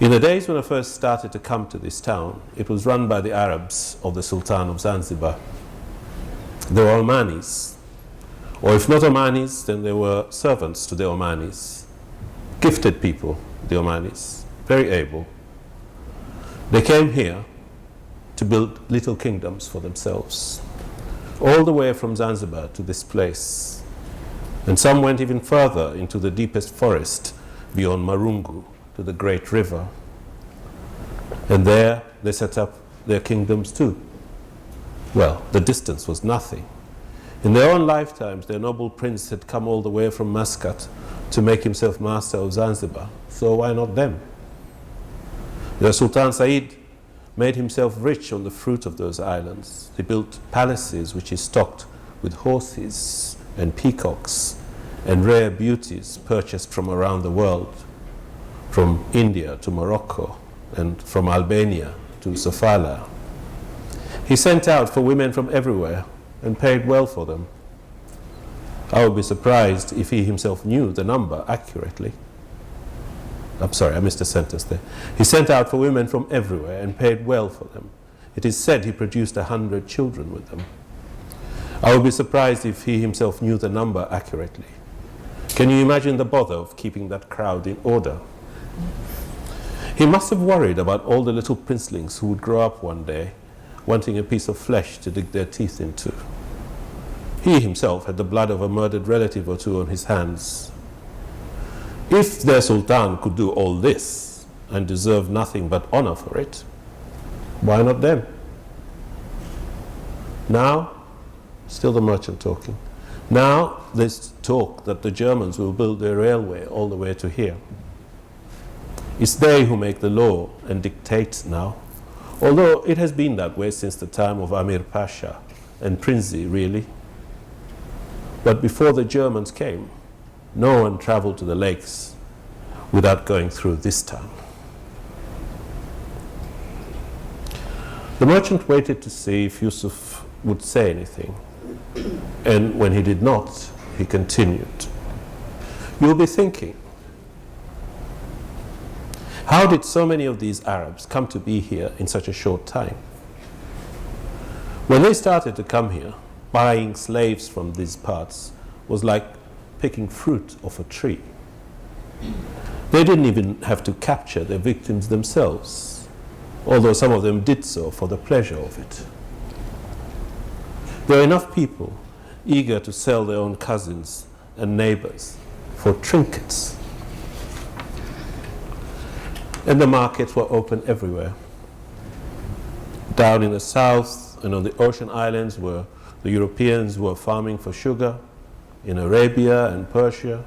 in the days when I first started to come to this town, it was run by the Arabs of the Sultan of Zanzibar. They were Omanis, or if not Omanis, then they were servants to the Omanis. Gifted people, the Omanis, very able. They came here to build little kingdoms for themselves, all the way from Zanzibar to this place. And some went even further into the deepest forest beyond Marungu, to the great river. And there they set up their kingdoms too. Well, the distance was nothing. In their own lifetimes, their noble prince had come all the way from Muscat to make himself master of Zanzibar. So why not them? Their Sultan Said made himself rich on the fruit of those islands. He built palaces which he stocked with horses and peacocks and rare beauties purchased from around the world, from India to Morocco, and from Albania to Sofala. He sent out for women from everywhere and paid well for them. I would be surprised if he himself knew the number accurately. I'm sorry, I missed a sentence there. He sent out for women from everywhere and paid well for them. It is said he produced 100 children with them. I would be surprised if he himself knew the number accurately. Can you imagine the bother of keeping that crowd in order? He must have worried about all the little princelings who would grow up one day wanting a piece of flesh to dig their teeth into. He himself had the blood of a murdered relative or two on his hands. If their sultan could do all this and deserve nothing but honor for it, why not them? Now, still the merchant talking, now there's talk that the Germans will build their railway all the way to here. It's they who make the law and dictate now, although it has been that way since the time of Amir Pasha and Prinzi, really. But before the Germans came, no one traveled to the lakes without going through this town. The merchant waited to see if Yusuf would say anything, and when he did not, he continued. You'll be thinking, how did so many of these Arabs come to be here in such a short time? When they started to come here, buying slaves from these parts was like picking fruit off a tree. They didn't even have to capture their victims themselves, although some of them did so for the pleasure of it. There are enough people eager to sell their own cousins and neighbors for trinkets. And the markets were open everywhere. Down in the south and on the ocean islands where the Europeans were farming for sugar, in Arabia and Persia,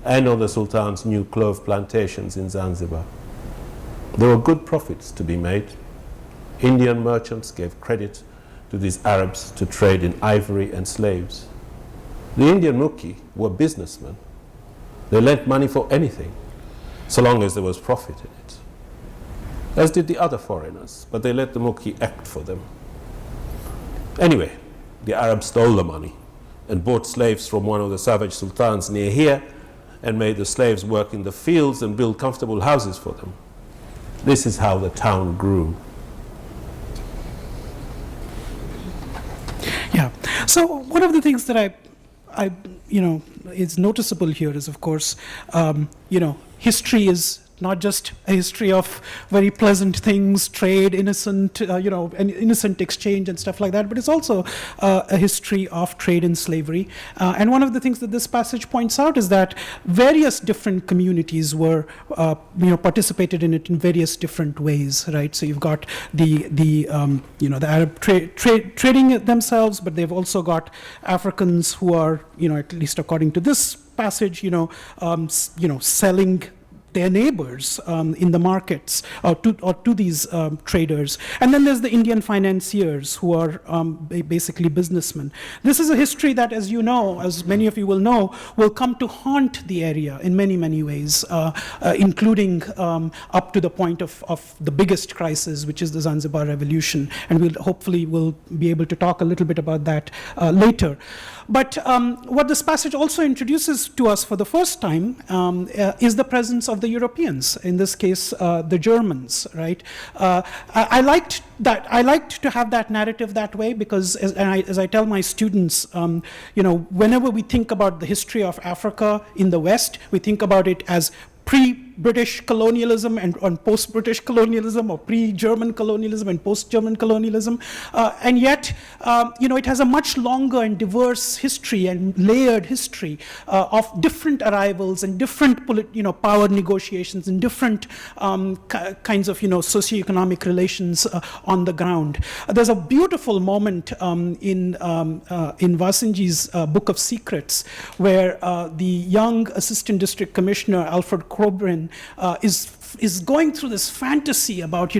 and on the Sultan's new clove plantations in Zanzibar. There were good profits to be made. Indian merchants gave credit to these Arabs to trade in ivory and slaves. The Indian Ngugi were businessmen. They lent money for anything, so long as there was profit in it. As did the other foreigners, but they let the Ngugi act for them. Anyway, the Arabs stole the money and bought slaves from one of the savage sultans near here and made the slaves work in the fields and build comfortable houses for them. This is how the town grew. Yeah. So one of the things that I is noticeable here is, of course, history is not just a history of very pleasant things, trade, innocent, an innocent exchange and stuff like that, but it's also a history of trade and slavery. And one of the things that this passage points out is that various different communities were, participated in it in various different ways, right? So you've got the Arab trading themselves, but they've also got Africans who are, at least according to this passage, selling their neighbors in the markets or to these traders. And then there's the Indian financiers who are basically businessmen. This is a history that, as you know, as many of you will know, will come to haunt the area in many, many ways, including up to the point of the biggest crisis, which is the Zanzibar Revolution. And we'll be able to talk a little bit about that later. But what this passage also introduces to us for the first time is the presence of the Europeans, in this case, the Germans, right? I liked that. I liked to have that narrative that way because, as I tell my students, whenever we think about the history of Africa in the West, we think about it as pre-British colonialism and post-British colonialism, or pre-German colonialism and post-German colonialism. And yet, it has a much longer and diverse history and layered history of different arrivals and different power negotiations and different kinds of socioeconomic relations on the ground. There's a beautiful moment in Vassanji's Book of Secrets where the young Assistant District Commissioner, Alfred Krobrin, is going through this fantasy about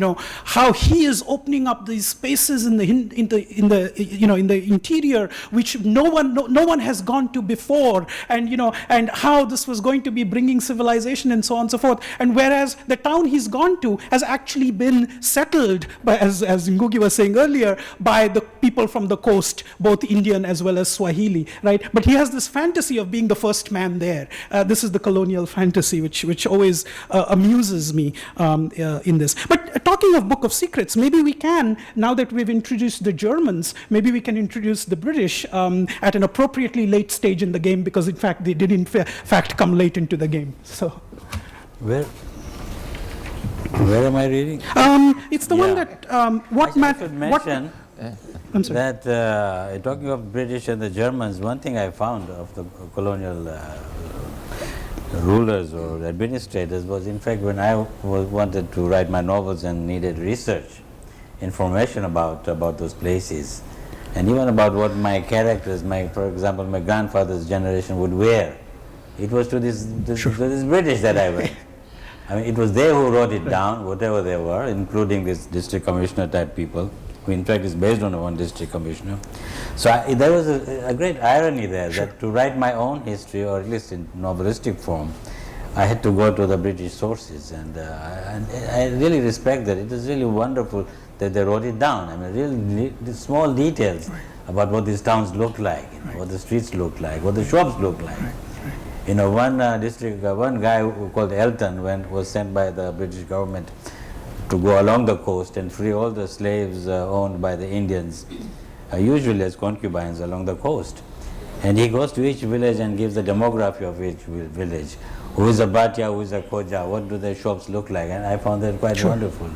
how he is opening up these spaces in the interior which no one has gone to before, and how this was going to be bringing civilization and so on and so forth. And whereas the town he's gone to has actually been settled by, as Ngugi was saying earlier, by the people from the coast, both Indian as well as Swahili, right? But he has this fantasy of being the first man there. This is the colonial fantasy which always amuses me in this. But talking of Book of Secrets, maybe we can, now that we've introduced the Germans, maybe we can introduce the British at an appropriately late stage in the game, because in fact they did in fact come late into the game. So Where am I reading? It's the one that I should mention that talking of British and the Germans, one thing I found of the colonial rulers or administrators was, in fact, when I wanted to write my novels and needed research, information about those places, and even about what my characters, for example, my grandfather's generation would wear. It was to this British that I went. I mean, it was they who wrote it down, whatever they were, including this district commissioner type people, who in fact is based on one district commissioner. So there was a great irony there, that to write my own history, or at least in novelistic form, I had to go to the British sources, and I really respect that. It is really wonderful that they wrote it down. I mean, really the small details about what these towns look like, what the streets look like, what the shops look like. You know, one one guy who called Elton was sent by the British government to go along the coast and free all the slaves owned by the Indians, usually as concubines along the coast. And he goes to each village and gives the demography of each village. Who is a Bhatia, who is a Khoja, what do their shops look like? And I found that quite wonderful.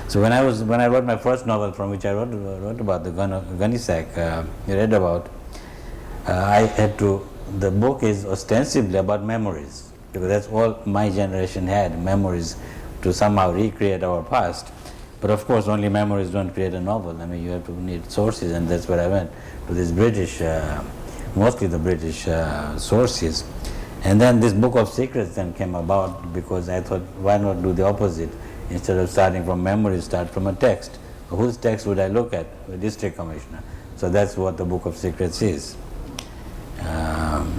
So when I wrote my first novel, from which I wrote about the gunny sack, you read about, I had to, the book is ostensibly about memories, because that's all my generation had, memories to somehow recreate our past. But of course, only memories don't create a novel. I mean, you have to need sources, and that's where I went, to this British, mostly the British sources. And then this book of secrets then came about, because I thought, why not do the opposite? Instead of starting from memories, start from a text. Whose text would I look at? The district commissioner. So that's what the book of secrets is.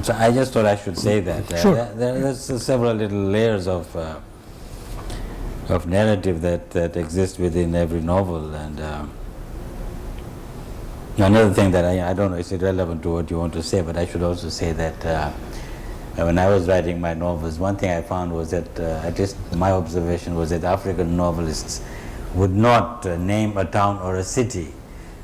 So I just thought I should say that. Sure. There's several little layers of narrative that exist within every novel. And another thing that I don't know, it's irrelevant to what you want to say, but I should also say that when I was writing my novels, one thing I found was that, at least my observation was that African novelists would not name a town or a city,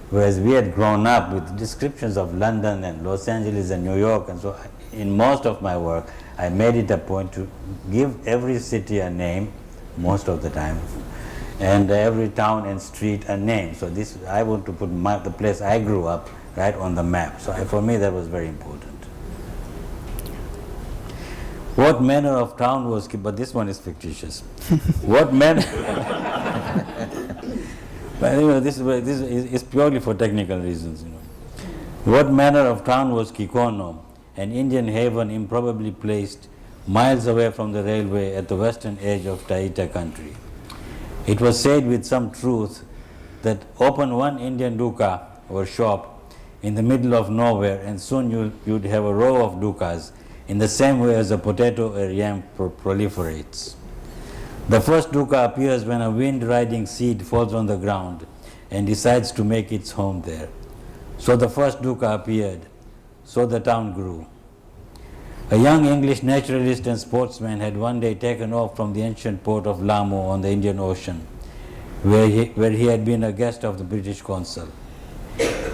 whereas we had grown up with descriptions of London and Los Angeles and New York, and so in most of my work I made it a point to give every city a name, most of the time, and every town and street a name. So this, I want to put the place I grew up right on the map. So for me that was very important. What manner of town was, but this one is fictitious. What manner, but anyway, this is purely for technical reasons. You know. What manner of town was Kikono, an Indian haven improbably placed miles away from the railway at the western edge of Taita country? It was said with some truth that open one Indian duka or shop in the middle of nowhere, and soon you'd have a row of dukas, in the same way as a potato or yam proliferates. The first dukkha appears when a wind-riding seed falls on the ground and decides to make its home there. So the first dukkha appeared, so the town grew. A young English naturalist and sportsman had one day taken off from the ancient port of Lamu on the Indian Ocean, where he had been a guest of the British consul.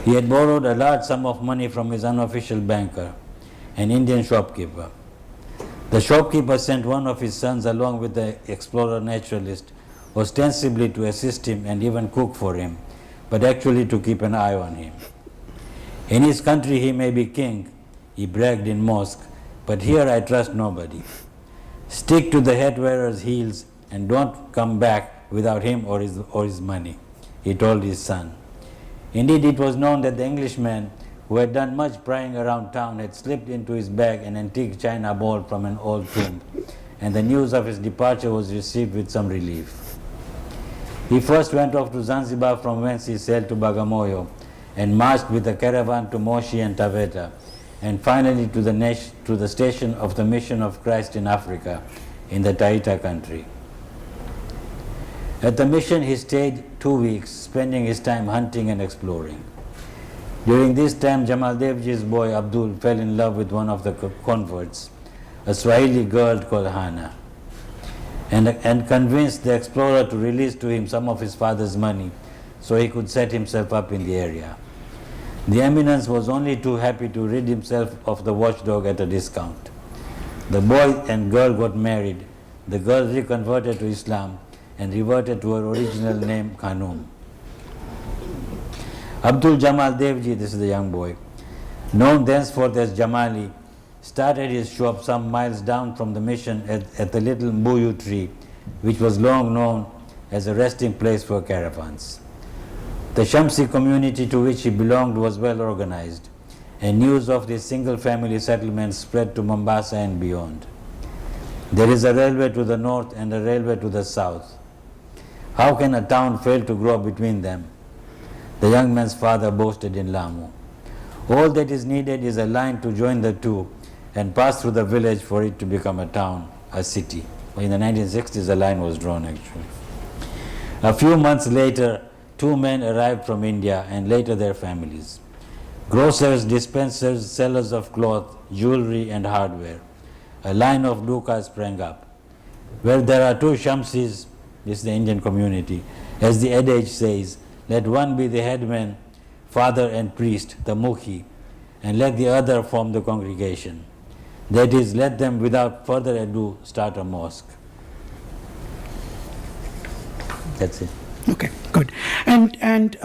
He had borrowed a large sum of money from his unofficial banker, an Indian shopkeeper. The shopkeeper sent one of his sons along with the explorer naturalist, ostensibly to assist him and even cook for him, but actually to keep an eye on him. In his country he may be king, he bragged in mosque, but here I trust nobody. Stick to the head wearer's heels and don't come back without him or his money, he told his son. Indeed, it was known that the Englishman, who had done much prying around town, had slipped into his bag an antique china bowl from an old tomb, and the news of his departure was received with some relief. He first went off to Zanzibar, from whence he sailed to Bagamoyo, and marched with a caravan to Moshi and Taveta, and finally to the station of the Mission of Christ in Africa, in the Taita country. At the mission he stayed 2 weeks, spending his time hunting and exploring. During this time, Jamal Devji's boy Abdul fell in love with one of the converts, a Swahili girl called Hana, and convinced the explorer to release to him some of his father's money so he could set himself up in the area. The eminence was only too happy to rid himself of the watchdog at a discount. The boy and girl got married. The girl reconverted to Islam and reverted to her original name, Khanum. Abdul Jamal Devji, this is the young boy, known thenceforth as Jamali, started his shop some miles down from the mission at the little Mbuyu tree, which was long known as a resting place for caravans. The Shamsi community to which he belonged was well organized, and news of this single-family settlement spread to Mombasa and beyond. There is a railway to the north and a railway to the south. How can a town fail to grow between them? The young man's father boasted in Lamu. All that is needed is a line to join the two and pass through the village for it to become a town, a city. In the 1960s, the line was drawn actually. A few months later, 2 men arrived from India and later their families. Grocers, dispensers, sellers of cloth, jewelry and hardware. A line of dukas sprang up. Where there are 2 Shamsis, this is the Indian community, as the adage says, let one be the headman, father and priest, the mukhi, and let the other form the congregation. That is, let them without further ado start a mosque. That's it. Okay, good. And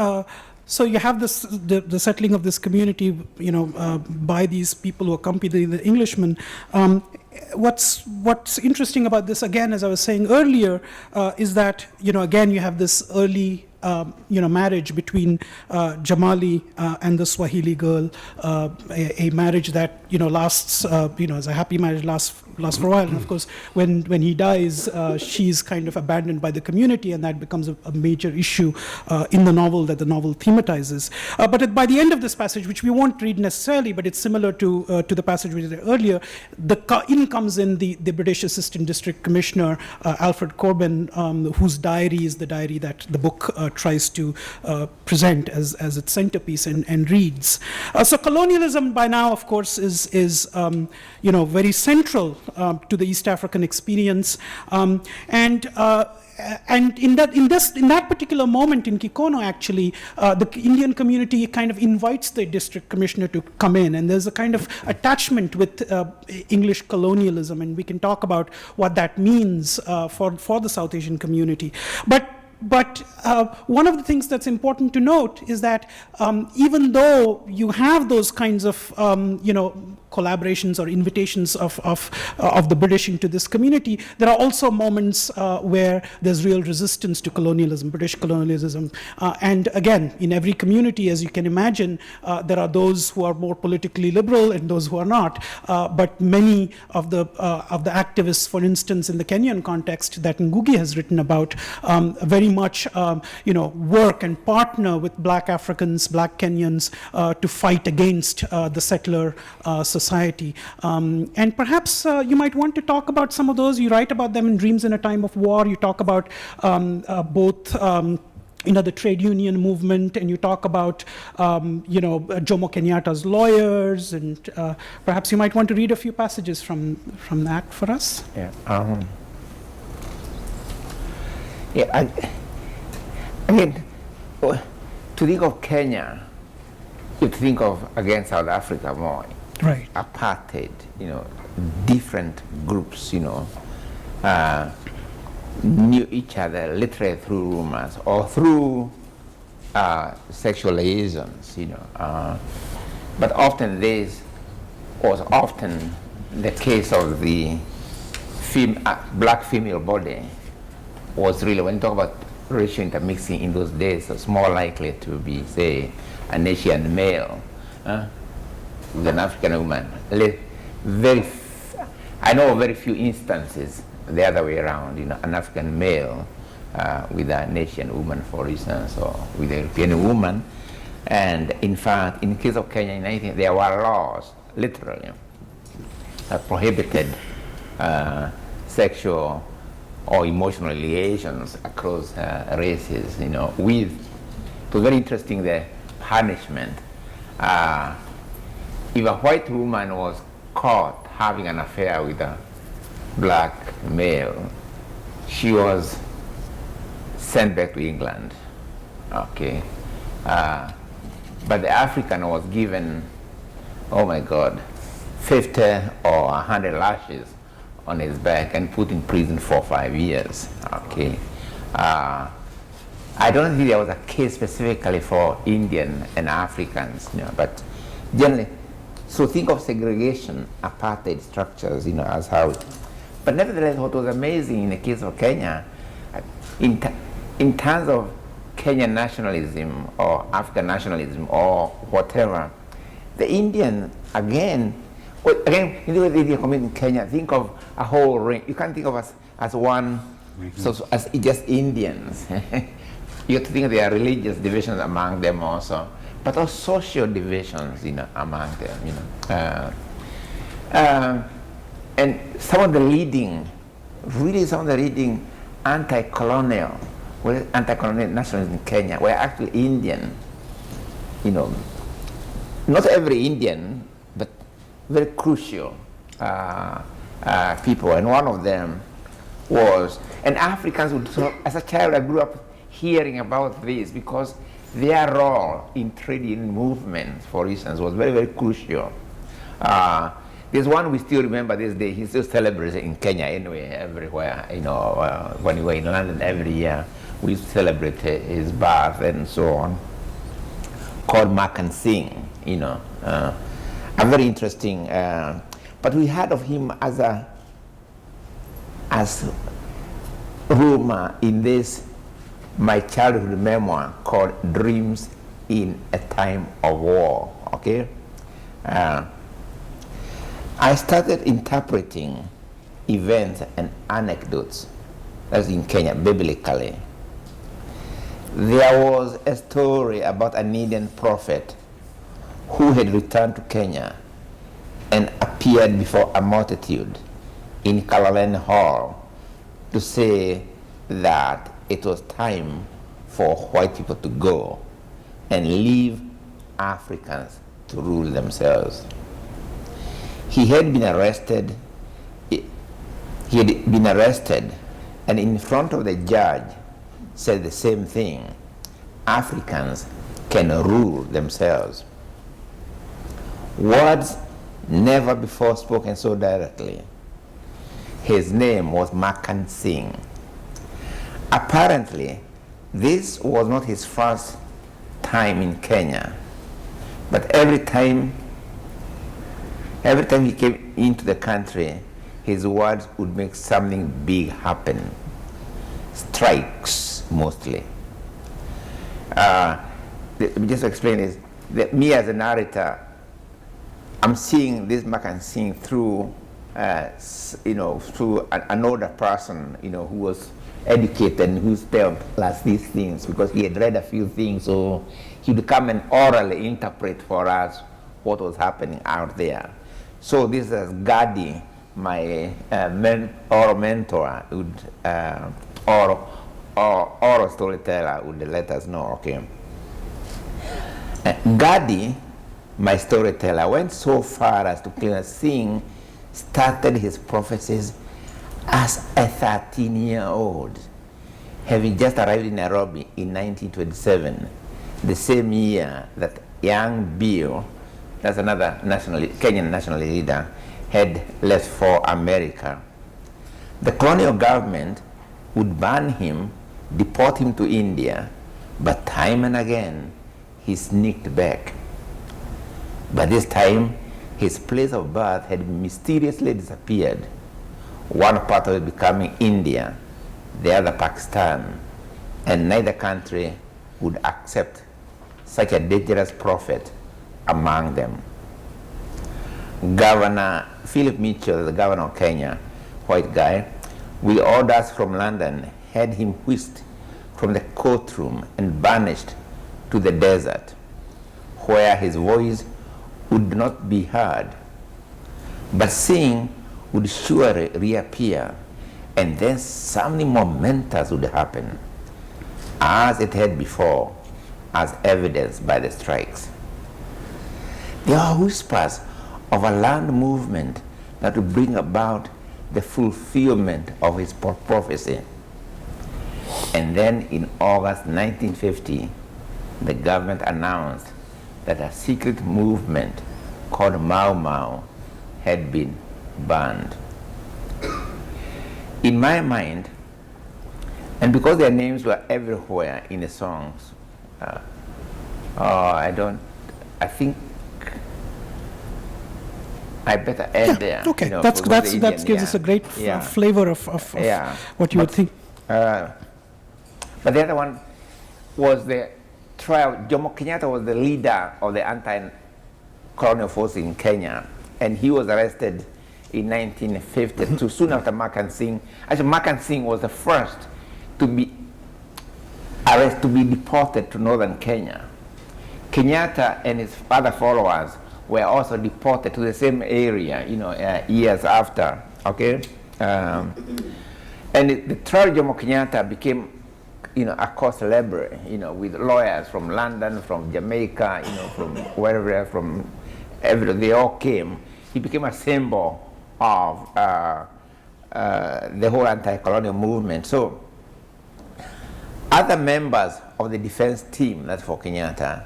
so you have this the settling of this community, by these people who accompany the Englishmen. What's interesting about this, again, as I was saying earlier, is that again you have this early marriage between Jamali and the Swahili girl, a marriage that lasts, as a happy marriage lasts for a while. And of course, when he dies, she's kind of abandoned by the community, and that becomes a major issue in the novel that the novel thematizes. But by the end of this passage, which we won't read necessarily, but it's similar to the passage we did earlier, in comes in the British Assistant District Commissioner, Alfred Corbin, whose diary is the diary that the book tries to present as its centerpiece and reads. So colonialism by now, of course, is very central to the East African experience, and in that particular moment in Kikono, actually, the Indian community kind of invites the district commissioner to come in, and there's a kind of attachment with English colonialism, and we can talk about what that means for the South Asian community. But one of the things that's important to note is that even though you have those kinds of collaborations or invitations of the British into this community, there are also moments where there's real resistance to colonialism, British colonialism. And again, in every community, as you can imagine, there are those who are more politically liberal and those who are not. But many of the activists, for instance, in the Kenyan context that Ngugi has written about, very much work and partner with Black Africans, Black Kenyans to fight against the settler society. And perhaps you might want to talk about some of those. You write about them in Dreams in a Time of War. You talk about both the trade union movement, and you talk about Jomo Kenyatta's lawyers, and perhaps you might want to read a few passages from that for us. I mean, to think of Kenya, you think of, again, South Africa more. Right. Apartheid, different groups, knew each other literally through rumors or through sexual liaisons, but often this was often the case of the black female body was really, when you talk about racial intermixing in those days, it's more likely to be, say, an Asian male with an African woman. I know of very few instances the other way around, an African male with an Asian woman, for instance, or with a European woman. And in fact, in the case of Kenya, there were laws, literally, that prohibited sexual or emotional liaisons across races, with, it was very interesting, the punishment. If a white woman was caught having an affair with a black male, she was sent back to England, okay? But the African was given, 50 or 100 lashes on his back and put in prison for 5 years, okay? I don't think there was a case specifically for Indian and Africans, but generally, so think of segregation, apartheid structures, as how, but nevertheless, what was amazing in the case of Kenya, in terms of Kenyan nationalism or African nationalism or whatever, the Indian, again, in the Indian community in Kenya, think of a whole range. You can't think of us as one, so as just Indians. You have to think there are religious divisions among them also, but also social divisions, among them, And some of the leading really some of the reading anti-colonial nationalists in Kenya were actually Indian. You know, not every Indian, but very crucial people. And one of them was, and Africans would talk, as a child I grew up hearing about this because their role in trade union movements, for instance, was very, very crucial. There's one we still remember this day. He's still celebrated in Kenya anyway, everywhere. You know, when we were in London every year, we celebrate his birth and so on. Called Makan Singh, you know, a very interesting. But we heard of him as rumor in this my childhood memoir called Dreams in a Time of War. Okay. I started interpreting events and anecdotes, that's in Kenya, biblically. There was a story about an Indian prophet who had returned to Kenya and appeared before a multitude in Kalalen Hall to say that it was time for white people to go and leave Africans to rule themselves. He had been arrested. And in front of the judge said the same thing. Africans can rule themselves. Words never before spoken so directly. His name was Makan Singh. Apparently, this was not his first time in Kenya, but every time he came into the country, his words would make something big happen. Strikes, mostly. Let me just explain this. Me as a narrator, I'm seeing this Makan Singh through, through an older person, who was educated and who spelled like these things because he had read a few things, so he would come and orally interpret for us what was happening out there. So this is Gadi, my oral mentor, would, oral storyteller would let us know, okay. Gadi, my storyteller, went so far as to claim that Singh started his prophecies as a 13-year-old, having just arrived in Nairobi in 1927, the same year that young Bill, that's another Kenyan national leader, had left for America. The colonial government would ban him, deport him to India, but time and again he sneaked back. By this time, his place of birth had mysteriously disappeared, one part of it becoming India, the other Pakistan, and neither country would accept such a dangerous prophet among them. Governor Philip Mitchell, the governor of Kenya, white guy, with orders from London, had him whisked from the courtroom and banished to the desert, where his voice would not be heard. But Singh would surely reappear, and then something momentous would happen, as it had before, as evidenced by the strikes. There are whispers of a land movement that would bring about the fulfillment of his prophecy. And then in August 1950, the government announced that a secret movement called Mau Mau had been banned. In my mind, and because their names were everywhere in the songs, I think I better end there. Okay, that gives us a great flavor of what you would think. But the other one was the trial. Jomo Kenyatta was the leader of the anti-colonial force in Kenya, and he was arrested in 1952, soon after Makan Singh. Actually, Makan Singh was the first to be arrested, to be deported to northern Kenya. Kenyatta and his other followers were also deported to the same area, years after, okay? And the trial of Jomo Kenyatta became, a court celebrity, with lawyers from London, from Jamaica, from wherever, from everywhere. They all came. He became a symbol of the whole anti-colonial movement. So other members of the defense team, that's for Kenyatta,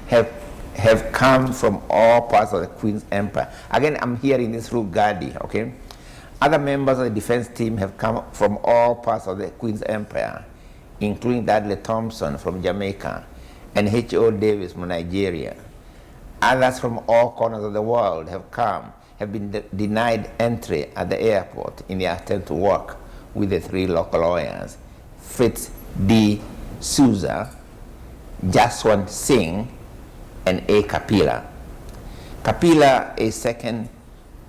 have come from all parts of the Queen's Empire. Again, I'm hearing this through Gadi, okay? Other members of the defense team have come from all parts of the Queen's Empire, including Dudley Thompson from Jamaica and H.O. Davis from Nigeria. Others from all corners of the world have been denied entry at the airport in their attempt to work with the three local lawyers, Fritz D. Souza, Jaswant Singh, and A. Kapila. Kapila is second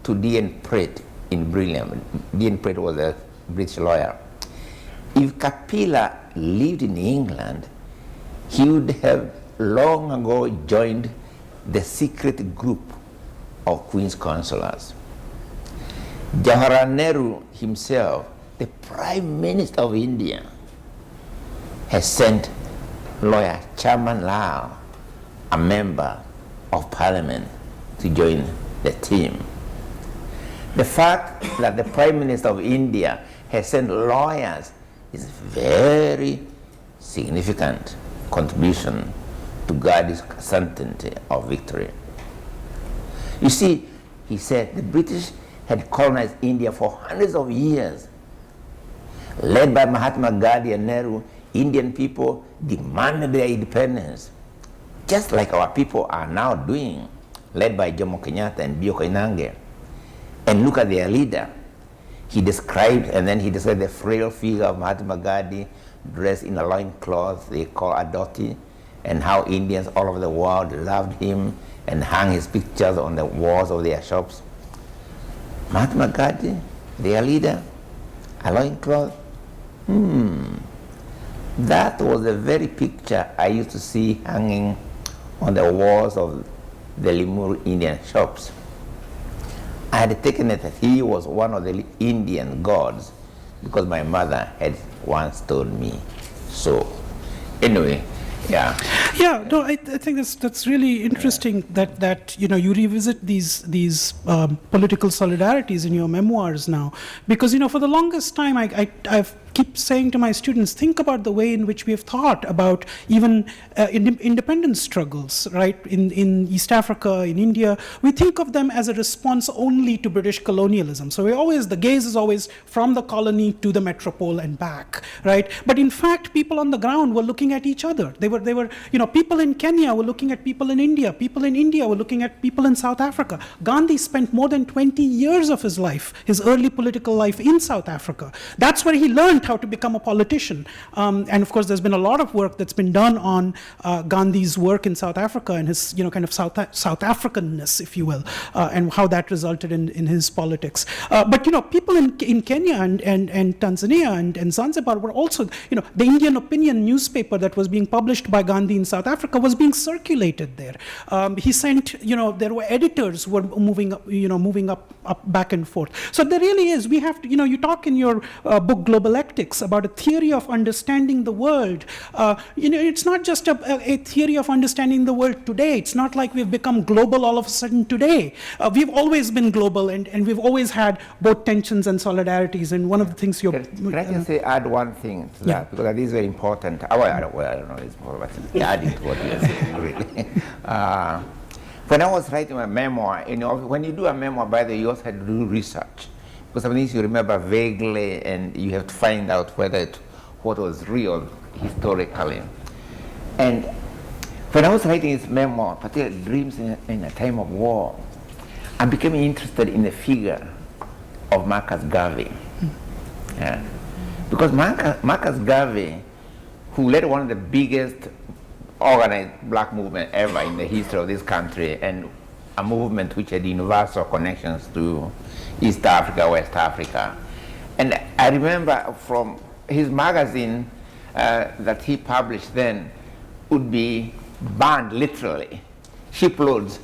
to D.N. Pratt in brilliance. D.N. Pratt was a British lawyer. If Kapila lived in England, he would have long ago joined the secret group of Queen's Counselors. Jawaharlal Nehru himself, the Prime Minister of India, has sent lawyer Chaman Lal, a member of Parliament, to join the team. The fact that the Prime Minister of India has sent lawyers is very significant contribution to Gandhi's certainty of victory. You see, he said the British had colonized India for hundreds of years. Led by Mahatma Gandhi and Nehru, Indian people demanded their independence, just like our people are now doing, led by Jomo Kenyatta and Bio Koinange. And look at their leader. He described the frail figure of Mahatma Gandhi dressed in a loincloth they call a dhoti, and how Indians all over the world loved him and hung his pictures on the walls of their shops. Mahatma Gandhi, their leader, a loincloth. That was the very picture I used to see hanging on the walls of the Limuru Indian shops. I had taken it that he was one of the Indian gods because my mother had once told me so. Anyway, yeah. Yeah, no, I think that's really interesting that you revisit these political solidarities in your memoirs now, because for the longest time I've keep saying to my students, think about the way in which we have thought about even independence struggles, right? In East Africa, in India, we think of them as a response only to British colonialism. So the gaze is always from the colony to the metropole and back, right? But in fact, people on the ground were looking at each other. They were, people in Kenya were looking at people in India. People in India were looking at people in South Africa. Gandhi spent more than 20 years of his life, his early political life, in South Africa. That's where he learned how to become a politician. And of course, there's been a lot of work that's been done on Gandhi's work in South Africa and his, kind of South Africanness, if you will, and how that resulted in his politics. But people in Kenya and Tanzania and Zanzibar were also, the Indian Opinion newspaper that was being published by Gandhi in South Africa was being circulated there. He sent, there were editors who were moving up back and forth. So there really is. We have to, you talk in your book Globalectics about a theory of understanding the world. It's not just a theory of understanding the world today. It's not like we've become global all of a sudden today. We've always been global, and we've always had both tensions and solidarities. And one of the things Can I just add one thing to that, because that is very important. I don't know, it's more about adding to what you're saying, really. When I was writing my memoir, when you do a memoir, by the way, you also had to do research. Because some things you remember vaguely, and you have to find out what was real historically. And when I was writing this memoir, particularly Dreams in a Time of War, I became interested in the figure of Marcus Garvey. Yeah. Because Marcus Garvey, who led one of the biggest organized black movement ever in the history of this country, and a movement which had universal connections to East Africa, West Africa. And I remember from his magazine that he published then would be banned literally. Shiploads,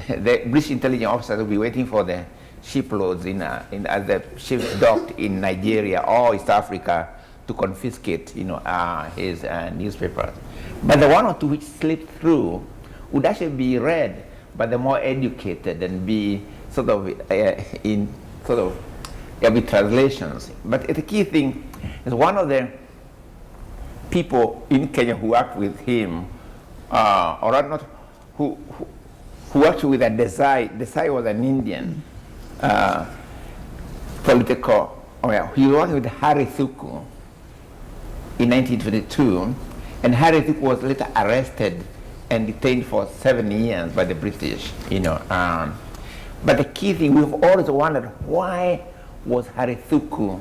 the British intelligence officers would be waiting for the shiploads as the ships docked in Nigeria or East Africa to confiscate, his newspapers. But the one or two which slipped through would actually be read by the more educated and be sort of with translations. But the key thing is one of the people in Kenya who worked with him, who worked with a Desai. Desai was an Indian political. He worked with Harry Thuku in 1922, and Harry Thuku was later arrested and detained for 7 years by the British. But the key thing, we've always wondered, why was Harry Thuku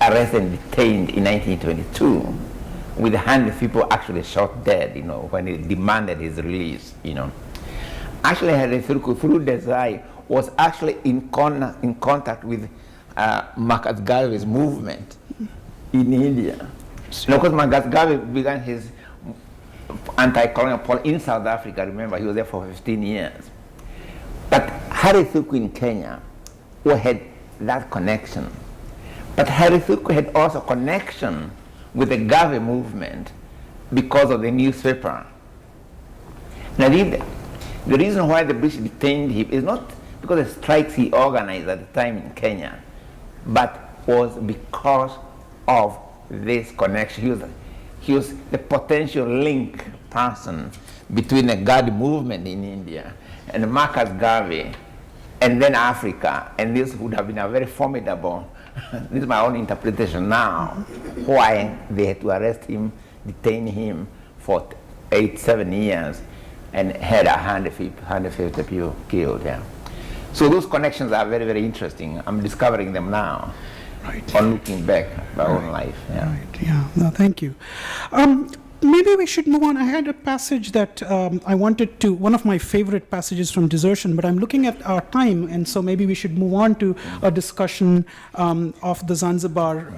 arrested and detained in 1922 with 100 people actually shot dead, when he demanded his release, Actually, Harry Thuku, through Desai, was actually in contact with Marcus Garvey's movement in India. Because Marcus Garvey began his anti-colonial policy in South Africa. Remember, he was there for 15 years. But Harry Thuku in Kenya had that connection. But Harry Thuku had also connection with the Garvey movement because of the newspaper. And I think the reason why the British detained him is not because of the strikes he organized at the time in Kenya, but was because of this connection. He was the potential link person between the Garvey movement in India and Marcus Garvey, and then Africa. And this would have been a very formidable, this is my own interpretation now, why they had to arrest him, detain him for 7 years, and had 150 people killed. Yeah. So those connections are very, very interesting. I'm discovering them now. Right. Or looking back at my own life. Yeah. Right, yeah, no, thank you. Maybe we should move on. I had a passage that I wanted to, one of my favorite passages from Desertion, but I'm looking at our time, and so maybe we should move on to a discussion of the Zanzibar,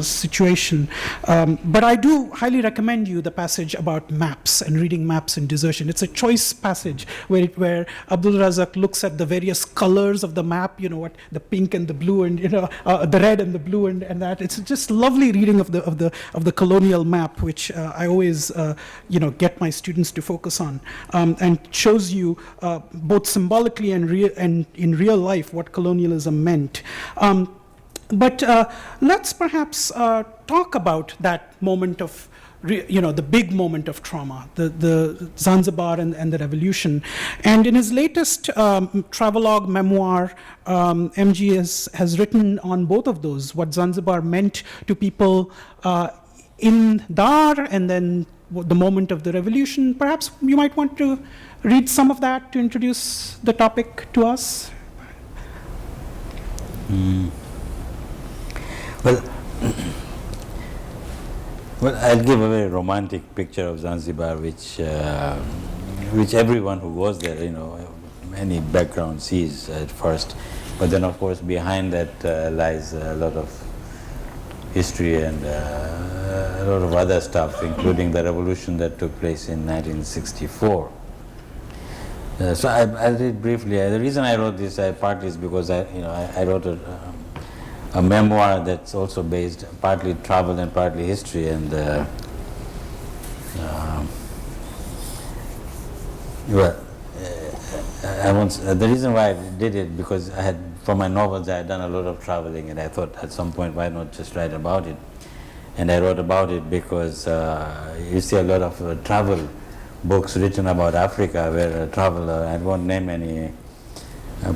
situation. But I do highly recommend you the passage about maps and reading maps in Desertion. It's a choice passage where Abdulrazak looks at the various colors of the map, what the pink and the blue and the red and the blue and that. It's just lovely reading of the colonial map, which I always get my students to focus on, and shows you both symbolically and in real life what colonialism meant. But let's perhaps talk about that moment of the big moment of trauma, the Zanzibar and the revolution. And in his latest travelogue memoir, MG has written on both of those, what Zanzibar meant to people in Dar, and then the moment of the revolution. Perhaps you might want to read some of that to introduce the topic to us. Well, I'll give a very romantic picture of Zanzibar, which everyone who goes there, any background sees at first. But then, of course, behind that lies a lot of history and a lot of other stuff, including the revolution that took place in 1964. So I'll read briefly. The reason I wrote this partly is because I wrote a memoir that's also based partly travel and partly history, and the reason why I did it, because for my novels I had done a lot of traveling, and I thought at some point, why not just write about it? And I wrote about it because you see a lot of travel books written about Africa where a traveler, I won't name any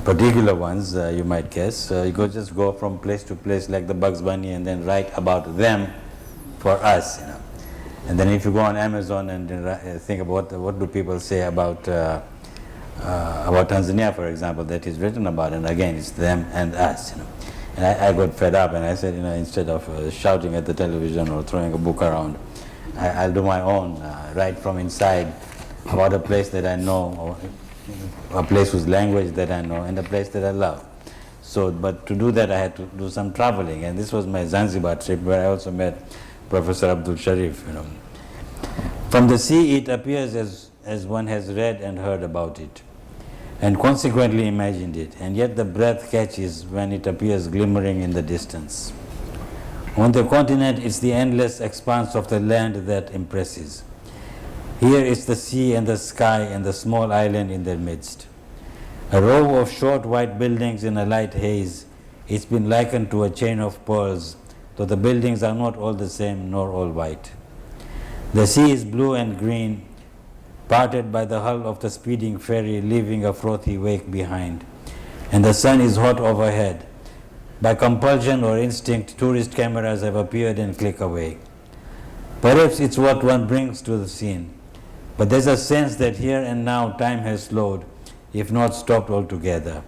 particular ones, you might guess, you just go from place to place like the Bugs Bunny and then write about them for us. And then if you go on Amazon and think about what do people say about Tanzania, for example, that is written about, and again it's them and us. And I got fed up, and I said, instead of shouting at the television or throwing a book around, I'll do my own, write from inside about a place that I know, or a place whose language that I know, and a place that I love. So, but to do that, I had to do some traveling, and this was my Zanzibar trip, where I also met Professor Abdul Sharif. From the sea, it appears as one has read and heard about it. and consequently imagined it, and yet the breath catches when it appears glimmering in the distance. On the continent, it's the endless expanse of the land that impresses. Here it's the sea and the sky and the small island in their midst. A row of short white buildings in a light haze, it's been likened to a chain of pearls, though the buildings are not all the same nor all white. The sea is blue and green, parted by the hull of the speeding ferry, leaving a frothy wake behind. And the sun is hot overhead. By compulsion or instinct, tourist cameras have appeared and click away. Perhaps it's what one brings to the scene. But there's a sense that here and now time has slowed, if not stopped altogether.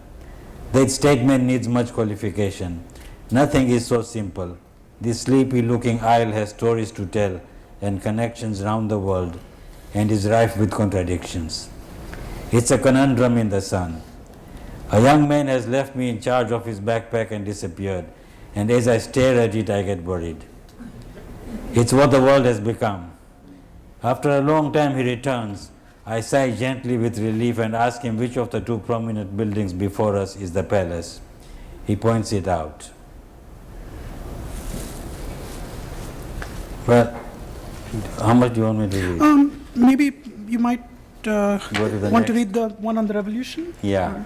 That statement needs much qualification. Nothing is so simple. This sleepy-looking isle has stories to tell and connections round the world, and is rife with contradictions. It's a conundrum in the sun. A young man has left me in charge of his backpack and disappeared, and as I stare at it, I get worried. It's what the world has become. After a long time he returns. I sigh gently with relief and ask him which of the two prominent buildings before us is the palace. He points it out. Well, how much do you want me to read? Maybe you might Go to the want to next. read the one on the revolution? Yeah.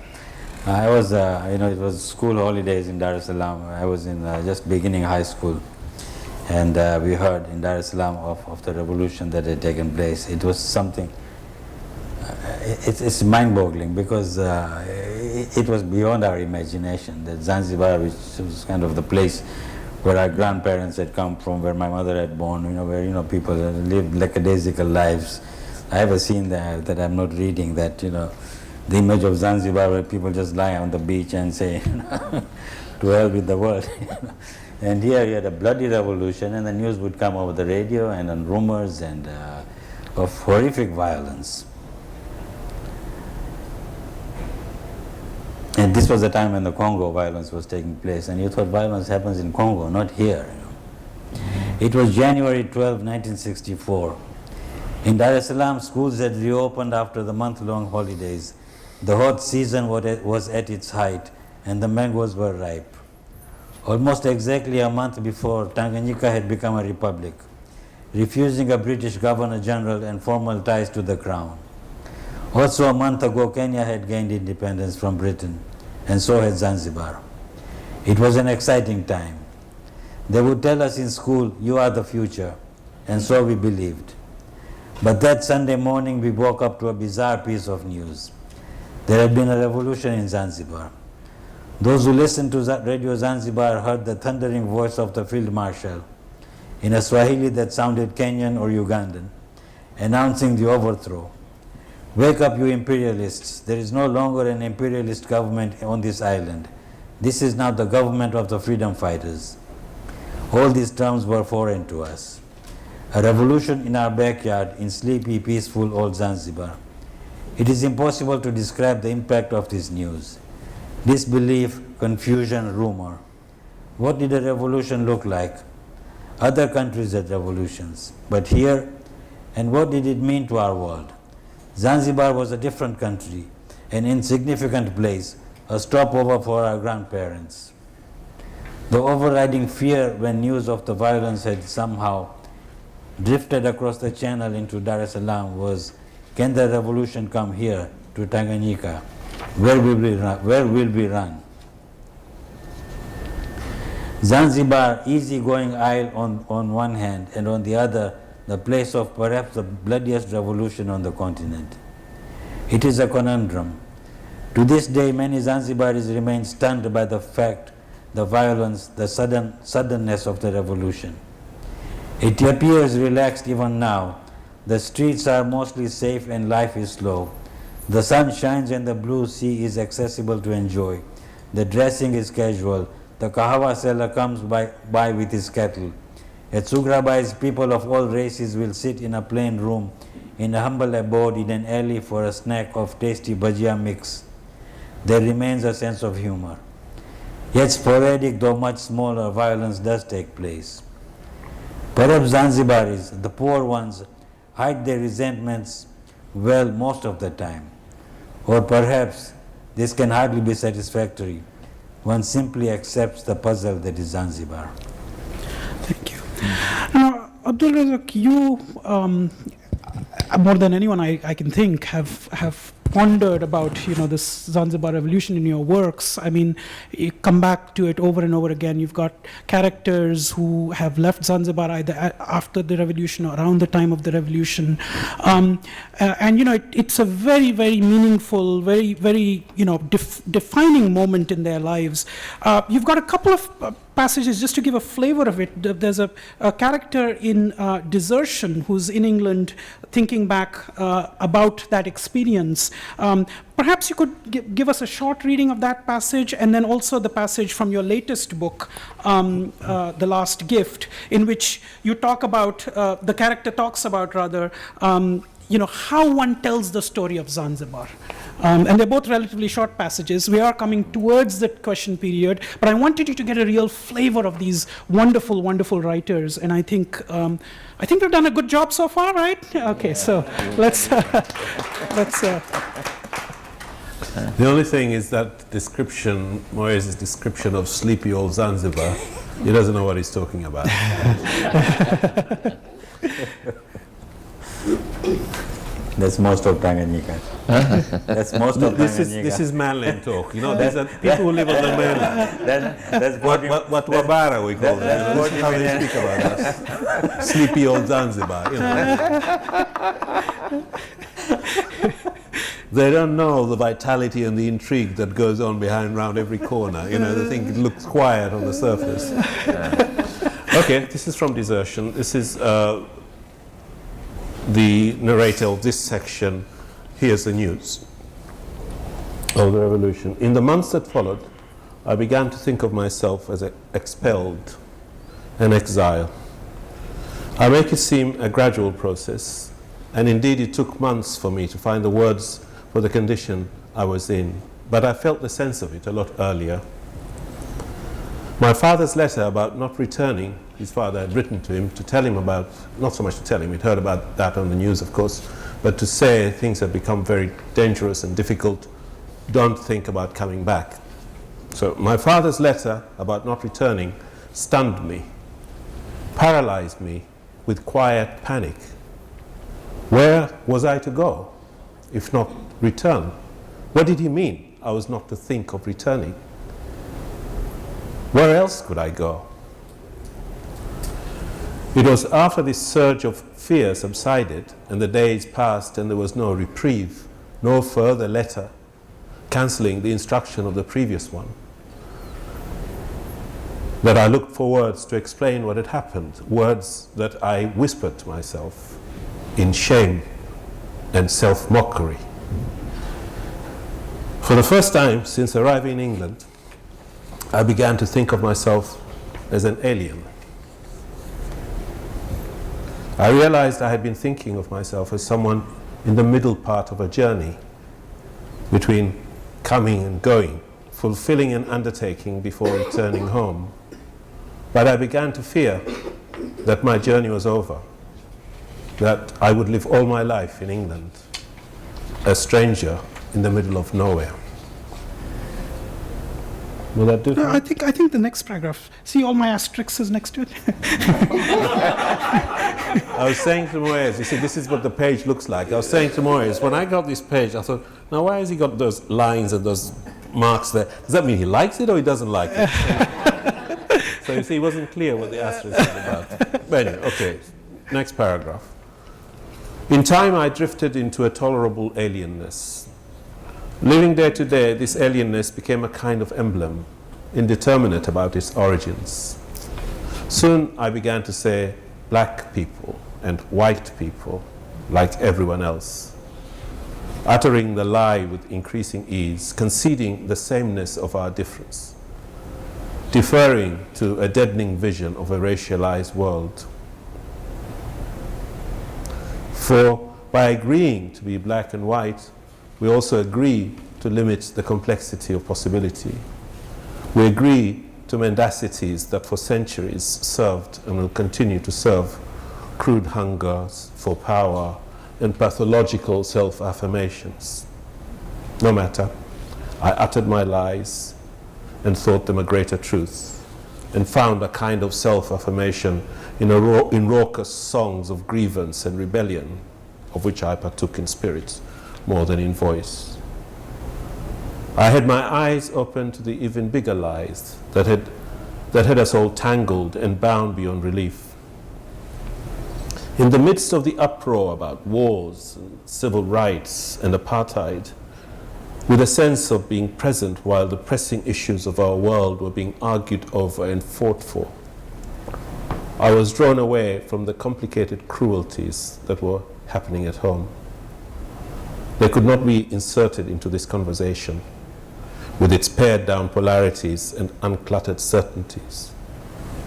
I was, it was school holidays in Dar es Salaam. I was in just beginning high school. And we heard in Dar es Salaam of the revolution that had taken place. It was something, it's mind-boggling because it was beyond our imagination. That Zanzibar, which was kind of the place where our grandparents had come from, where my mother had born, where people had lived lackadaisical lives. I have a scene there that I'm not reading, that, the image of Zanzibar where people just lie on the beach and say, to hell with the world. And here you had a bloody revolution, and the news would come over the radio and on rumors and of horrific violence. And this was the time when the Congo violence was taking place, and you thought violence happens in Congo, not here. It was January 12, 1964. In Dar es Salaam, schools had reopened after the month-long holidays. The hot season was at its height, and the mangoes were ripe. Almost exactly a month before, Tanganyika had become a republic, refusing a British governor-general and formal ties to the crown. Also a month ago, Kenya had gained independence from Britain, and so had Zanzibar. It was an exciting time. They would tell us in school, "You are the future," and so we believed. But that Sunday morning, we woke up to a bizarre piece of news. There had been a revolution in Zanzibar. Those who listened to Radio Zanzibar heard the thundering voice of the field marshal in a Swahili that sounded Kenyan or Ugandan, announcing the overthrow. "Wake up, you imperialists. There is no longer an imperialist government on this island. This is now the government of the freedom fighters." All these terms were foreign to us. A revolution in our backyard in sleepy, peaceful old Zanzibar. It is impossible to describe the impact of this news. Disbelief, confusion, rumor. What did a revolution look like? Other countries had revolutions, but here, and what did it mean to our world? Zanzibar was a different country, an insignificant place, a stopover for our grandparents. The overriding fear when news of the violence had somehow drifted across the channel into Dar es Salaam was, can the revolution come here to Tanganyika? Where will we run? Zanzibar, easy-going isle on one hand, and on the other, the place of perhaps the bloodiest revolution on the continent. It is a conundrum. To this day, many Zanzibaris remain stunned by the fact, the violence, the suddenness of the revolution. It appears relaxed even now. The streets are mostly safe and life is slow. The sun shines and the blue sea is accessible to enjoy. The dressing is casual. The kahawa seller comes by with his kettle. At Sugrabai's, people of all races will sit in a plain room, in a humble abode in an alley for a snack of tasty bhajia mix. There remains a sense of humor. Yet sporadic, though much smaller, violence does take place. Perhaps Zanzibaris, the poor ones, hide their resentments well most of the time. Or perhaps this can hardly be satisfactory. One simply accepts the puzzle that is Zanzibar. Thank you. Now, Abdulrazak, you, more than anyone I can think, have pondered about this Zanzibar revolution in your works. I mean, you come back to it over and over again. You've got characters who have left Zanzibar either after the revolution or around the time of the revolution, and it's a very, very meaningful, very, very defining moment in their lives. You've got a couple of passages just to give a flavor of it. There's a character in Desertion who's in England thinking back about that experience. Perhaps you could give us a short reading of that passage, and then also the passage from your latest book, The Last Gift, in which you talk about, the character talks about rather, how one tells the story of Zanzibar. And they're both relatively short passages. We are coming towards the question period, but I wanted you to get a real flavor of these wonderful, wonderful writers. And I think we've done a good job so far, right? Okay, so let's. The only thing is that description, Moyes' description of sleepy old Zanzibar, he doesn't know what he's talking about. That's most of Tanganyika. That's most of Tanganyika. This is mainland talk. There's people who live on the mainland. That's what Wabara we call them. This is how they speak about us. Sleepy old Zanzibar. They don't know the vitality and the intrigue that goes on around every corner. They think it looks quiet on the surface. Okay, this is from Desertion. This is the narrator of this section. Here's the news of the revolution. In the months that followed, I began to think of myself as expelled, an exile. I make it seem a gradual process, and indeed it took months for me to find the words for the condition I was in, but I felt the sense of it a lot earlier. My father's letter about not returning, his father had written to him to tell him about, not so much to tell him, he'd heard about that on the news of course, but to say things have become very dangerous and difficult, don't think about coming back. So my father's letter about not returning stunned me, paralyzed me with quiet panic. Where was I to go, if not return? What did he mean I was not to think of returning? Where else could I go? It was after this surge of fear subsided and the days passed and there was no reprieve, no further letter cancelling the instruction of the previous one, that I looked for words to explain what had happened, words that I whispered to myself in shame and self-mockery. For the first time since arriving in England, I began to think of myself as an alien. I realized I had been thinking of myself as someone in the middle part of a journey between coming and going, fulfilling an undertaking before returning home. But I began to fear that my journey was over, that I would live all my life in England, a stranger in the middle of nowhere. Will that do? I think the next paragraph. See all my asterisks is next to it. I was saying to Moyes, you see, this is what the page looks like. I was saying to Moyes, when I got this page, I thought, now why has he got those lines and those marks there? Does that mean he likes it or he doesn't like it? So you see, it wasn't clear what the asterisk was about. But anyway, okay, next paragraph. In time, I drifted into a tolerable alienness. Living day to day, this alienness became a kind of emblem, indeterminate about its origins. Soon I began to say black people and white people like everyone else, uttering the lie with increasing ease, conceding the sameness of our difference, deferring to a deadening vision of a racialized world. For by agreeing to be black and white, we also agree to limit the complexity of possibility. We agree to mendacities that for centuries served and will continue to serve crude hungers for power and pathological self-affirmations. No matter. I uttered my lies and thought them a greater truth, and found a kind of self-affirmation in raucous songs of grievance and rebellion, of which I partook in spirit more than in voice. I had my eyes open to the even bigger lies that had us all tangled and bound beyond relief. In the midst of the uproar about wars, and civil rights, and apartheid, with a sense of being present while the pressing issues of our world were being argued over and fought for, I was drawn away from the complicated cruelties that were happening at home. They could not be inserted into this conversation with its pared down polarities and uncluttered certainties,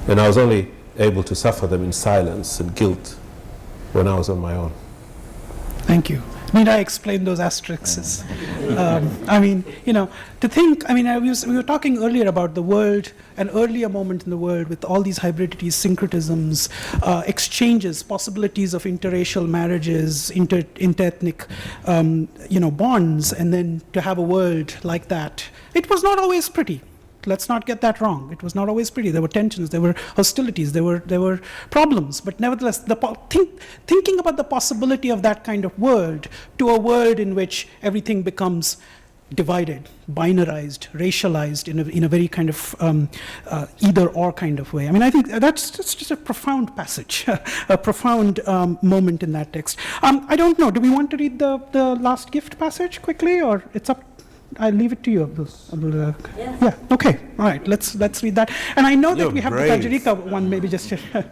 and I was only able to suffer them in silence and guilt when I was on my own. Thank you. Need I explain those asterisks? I mean, you know, to think, I mean, we were talking earlier about the world, an earlier moment in the world with all these hybridities, syncretisms, exchanges, possibilities of interracial marriages, interethnic, you know, bonds, and then to have a world like that. It was not always pretty. Let's not get that wrong. It was not always pretty. There were tensions, there were hostilities, there were problems. But nevertheless, thinking about the possibility of that kind of world to a world in which everything becomes divided, binarized, racialized in a very kind of either-or kind of way. I mean, I think that's just a profound passage, a profound moment in that text. I don't know. Do we want to read the last gift passage quickly, or it's up? I'll leave it to you, Abdul. Yeah. Okay. All right. Let's read that. And I know that we have the Tajirika one. Maybe just. All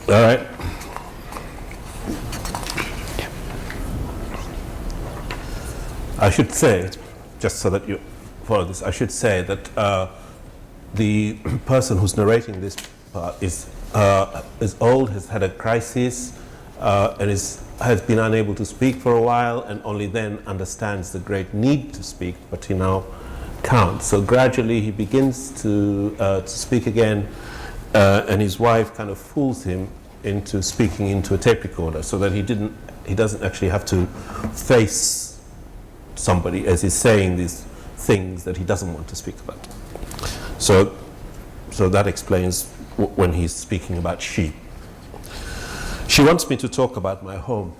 right. I should say, just so that you follow this, I should say that the person who's narrating this part is old, has had a crisis, and has been unable to speak for a while, and only then understands the great need to speak, but he now can't. So gradually he begins to speak again, and his wife kind of fools him into speaking into a tape recorder, so that he doesn't actually have to face somebody as he's saying these things that he doesn't want to speak about. So that explains when he's speaking about sheep. She wants me to talk about my home.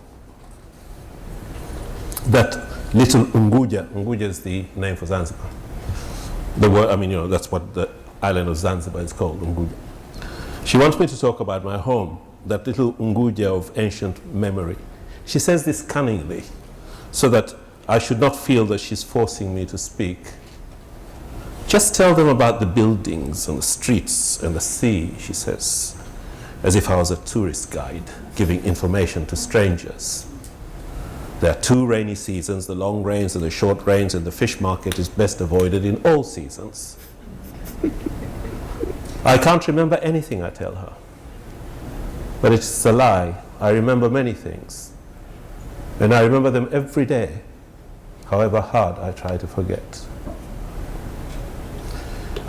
That little Unguja is the name for Zanzibar. The word, I mean, you know, that's what the island of Zanzibar is called, Unguja. She wants me to talk about my home, that little Unguja of ancient memory. She says this cunningly, so that I should not feel that she's forcing me to speak. Just tell them about the buildings and the streets and the sea, she says, as if I was a tourist guide giving information to strangers. There are 2 rainy seasons, the long rains and the short rains, and the fish market is best avoided in all seasons. I can't remember anything, I tell her. But it's a lie. I remember many things. And I remember them every day, however hard I try to forget.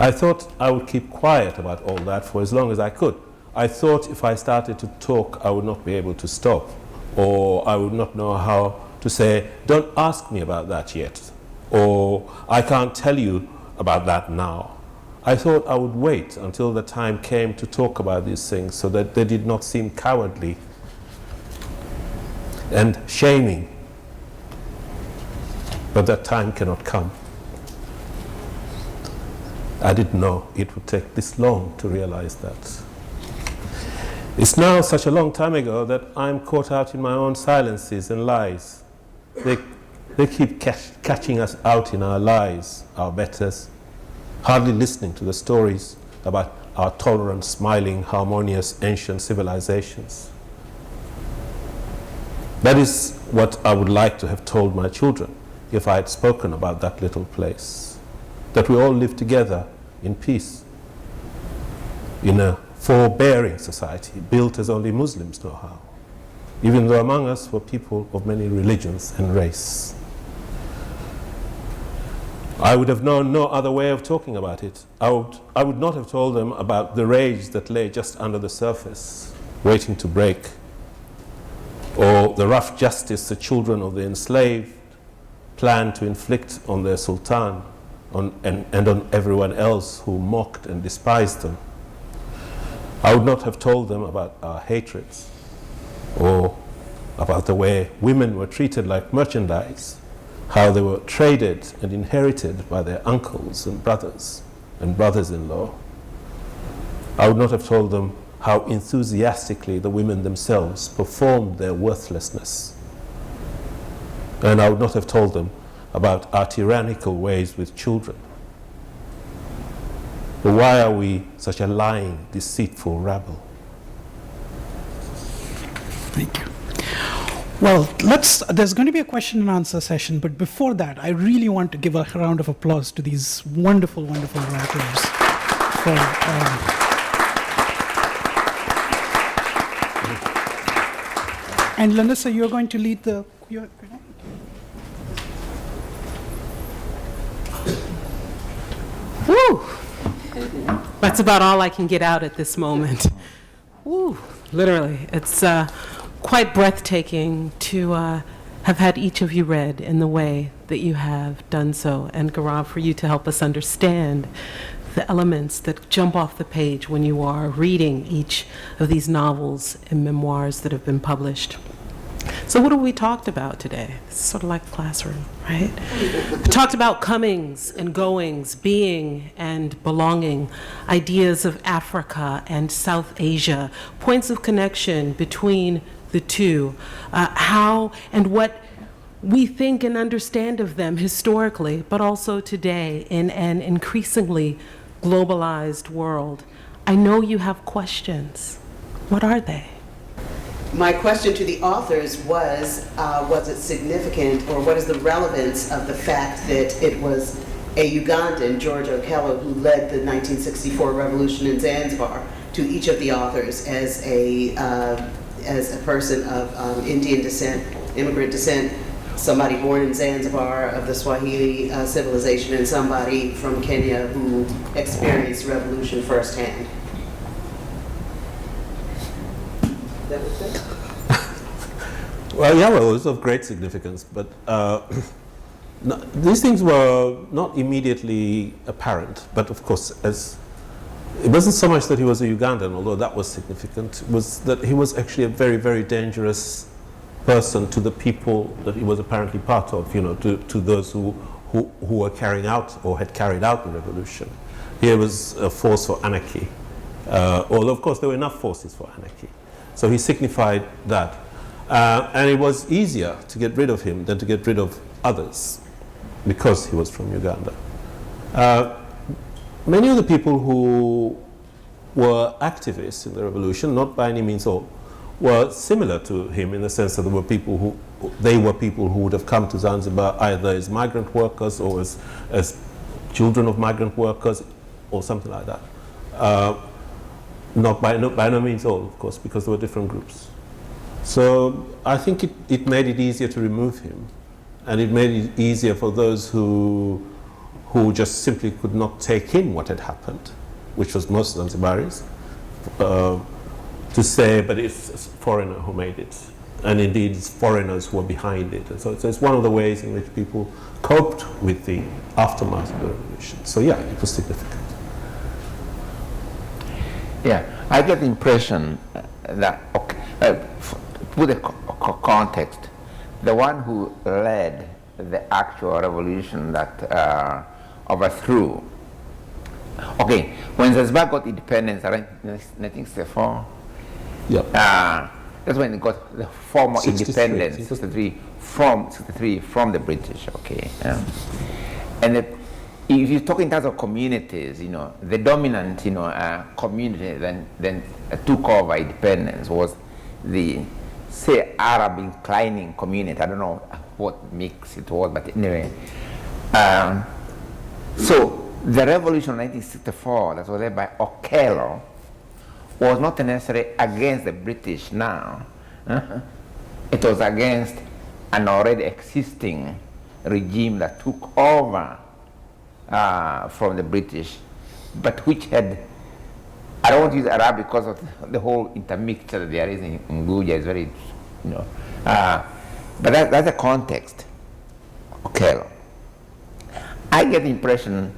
I thought I would keep quiet about all that for as long as I could. I thought if I started to talk, I would not be able to stop, or I would not know how to say, don't ask me about that yet, or I can't tell you about that now. I thought I would wait until the time came to talk about these things so that they did not seem cowardly and shaming. But that time cannot come. I didn't know it would take this long to realize that. It's now such a long time ago that I'm caught out in my own silences and lies. They keep catching us out in our lies, our betters, hardly listening to the stories about our tolerant, smiling, harmonious, ancient civilizations. That is what I would like to have told my children if I had spoken about that little place. That we all live together in peace, in a forbearing society built as only Muslims know how, even though among us were people of many religions and race. I would have known no other way of talking about it. I would not have told them about the rage that lay just under the surface, waiting to break, or the rough justice the children of the enslaved planned to inflict on their sultan and on everyone else who mocked and despised them. I would not have told them about our hatreds or about the way women were treated like merchandise, how they were traded and inherited by their uncles and brothers-in-law. I would not have told them how enthusiastically the women themselves performed their worthlessness. And I would not have told them about our tyrannical ways with children. But why are we such a lying, deceitful rabble? Thank you. Well, there's going to be a question and answer session, but before that, I really want to give a round of applause to these wonderful, wonderful writers. And Lanissa, you're going to lead the... Woo! That's about all I can get out at this moment. Woo! Literally, it's quite breathtaking to have had each of you read in the way that you have done so, and Gaurav, for you to help us understand the elements that jump off the page when you are reading each of these novels and memoirs that have been published. So what have we talked about today? It's sort of like a classroom, right? We talked about comings and goings, being and belonging, ideas of Africa and South Asia, points of connection between the two, how and what we think and understand of them historically, but also today in an increasingly globalized world. I know you have questions. What are they? My question to the authors was it significant, or what is the relevance of the fact that it was a Ugandan, George Okello, who led the 1964 revolution in Zanzibar, to each of the authors as a person of Indian descent, immigrant descent, somebody born in Zanzibar of the Swahili civilization, and somebody from Kenya who experienced revolution firsthand. That was it? Well, yeah, well, it was of great significance, but these things were not immediately apparent. But of course, it wasn't so much that he was a Ugandan, although that was significant. It was that he was actually a very, very dangerous person to the people that he was apparently part of, to those who were carrying out or had carried out the revolution. He was a force for anarchy, although of course there were enough forces for anarchy. So he signified that. And it was easier to get rid of him than to get rid of others because he was from Uganda. Many of the people who were activists in the revolution, not by any means all, were similar to him in the sense that they were people who would have come to Zanzibar either as migrant workers or as children of migrant workers or something like that. Not by no means all, of course, because there were different groups. So I think it made it easier to remove him, and it made it easier for those who just simply could not take in what had happened, which was most Zanzibaris, to say, but it's a foreigner who made it, and indeed it's foreigners who are behind it. And so it's one of the ways in which people coped with the aftermath of the revolution. So yeah, it was significant. Yeah, I get the impression that, with the context, the one who led the actual revolution that overthrew, when Zanzibar got independence around 1964, that's when it got the formal independence, 63 from the British, and if you talk in terms of communities, the dominant, community then took over independence was the, say, Arab inclining community. I don't know what mix it was, but anyway. So the revolution of 1964 that was led by Okello was not necessarily against the British now. It was against an already existing regime that took over from the British, but which had, I don't want to use Arab because of the whole intermixture that there is in Ngugi is very, but that's the context. Okello. I get the impression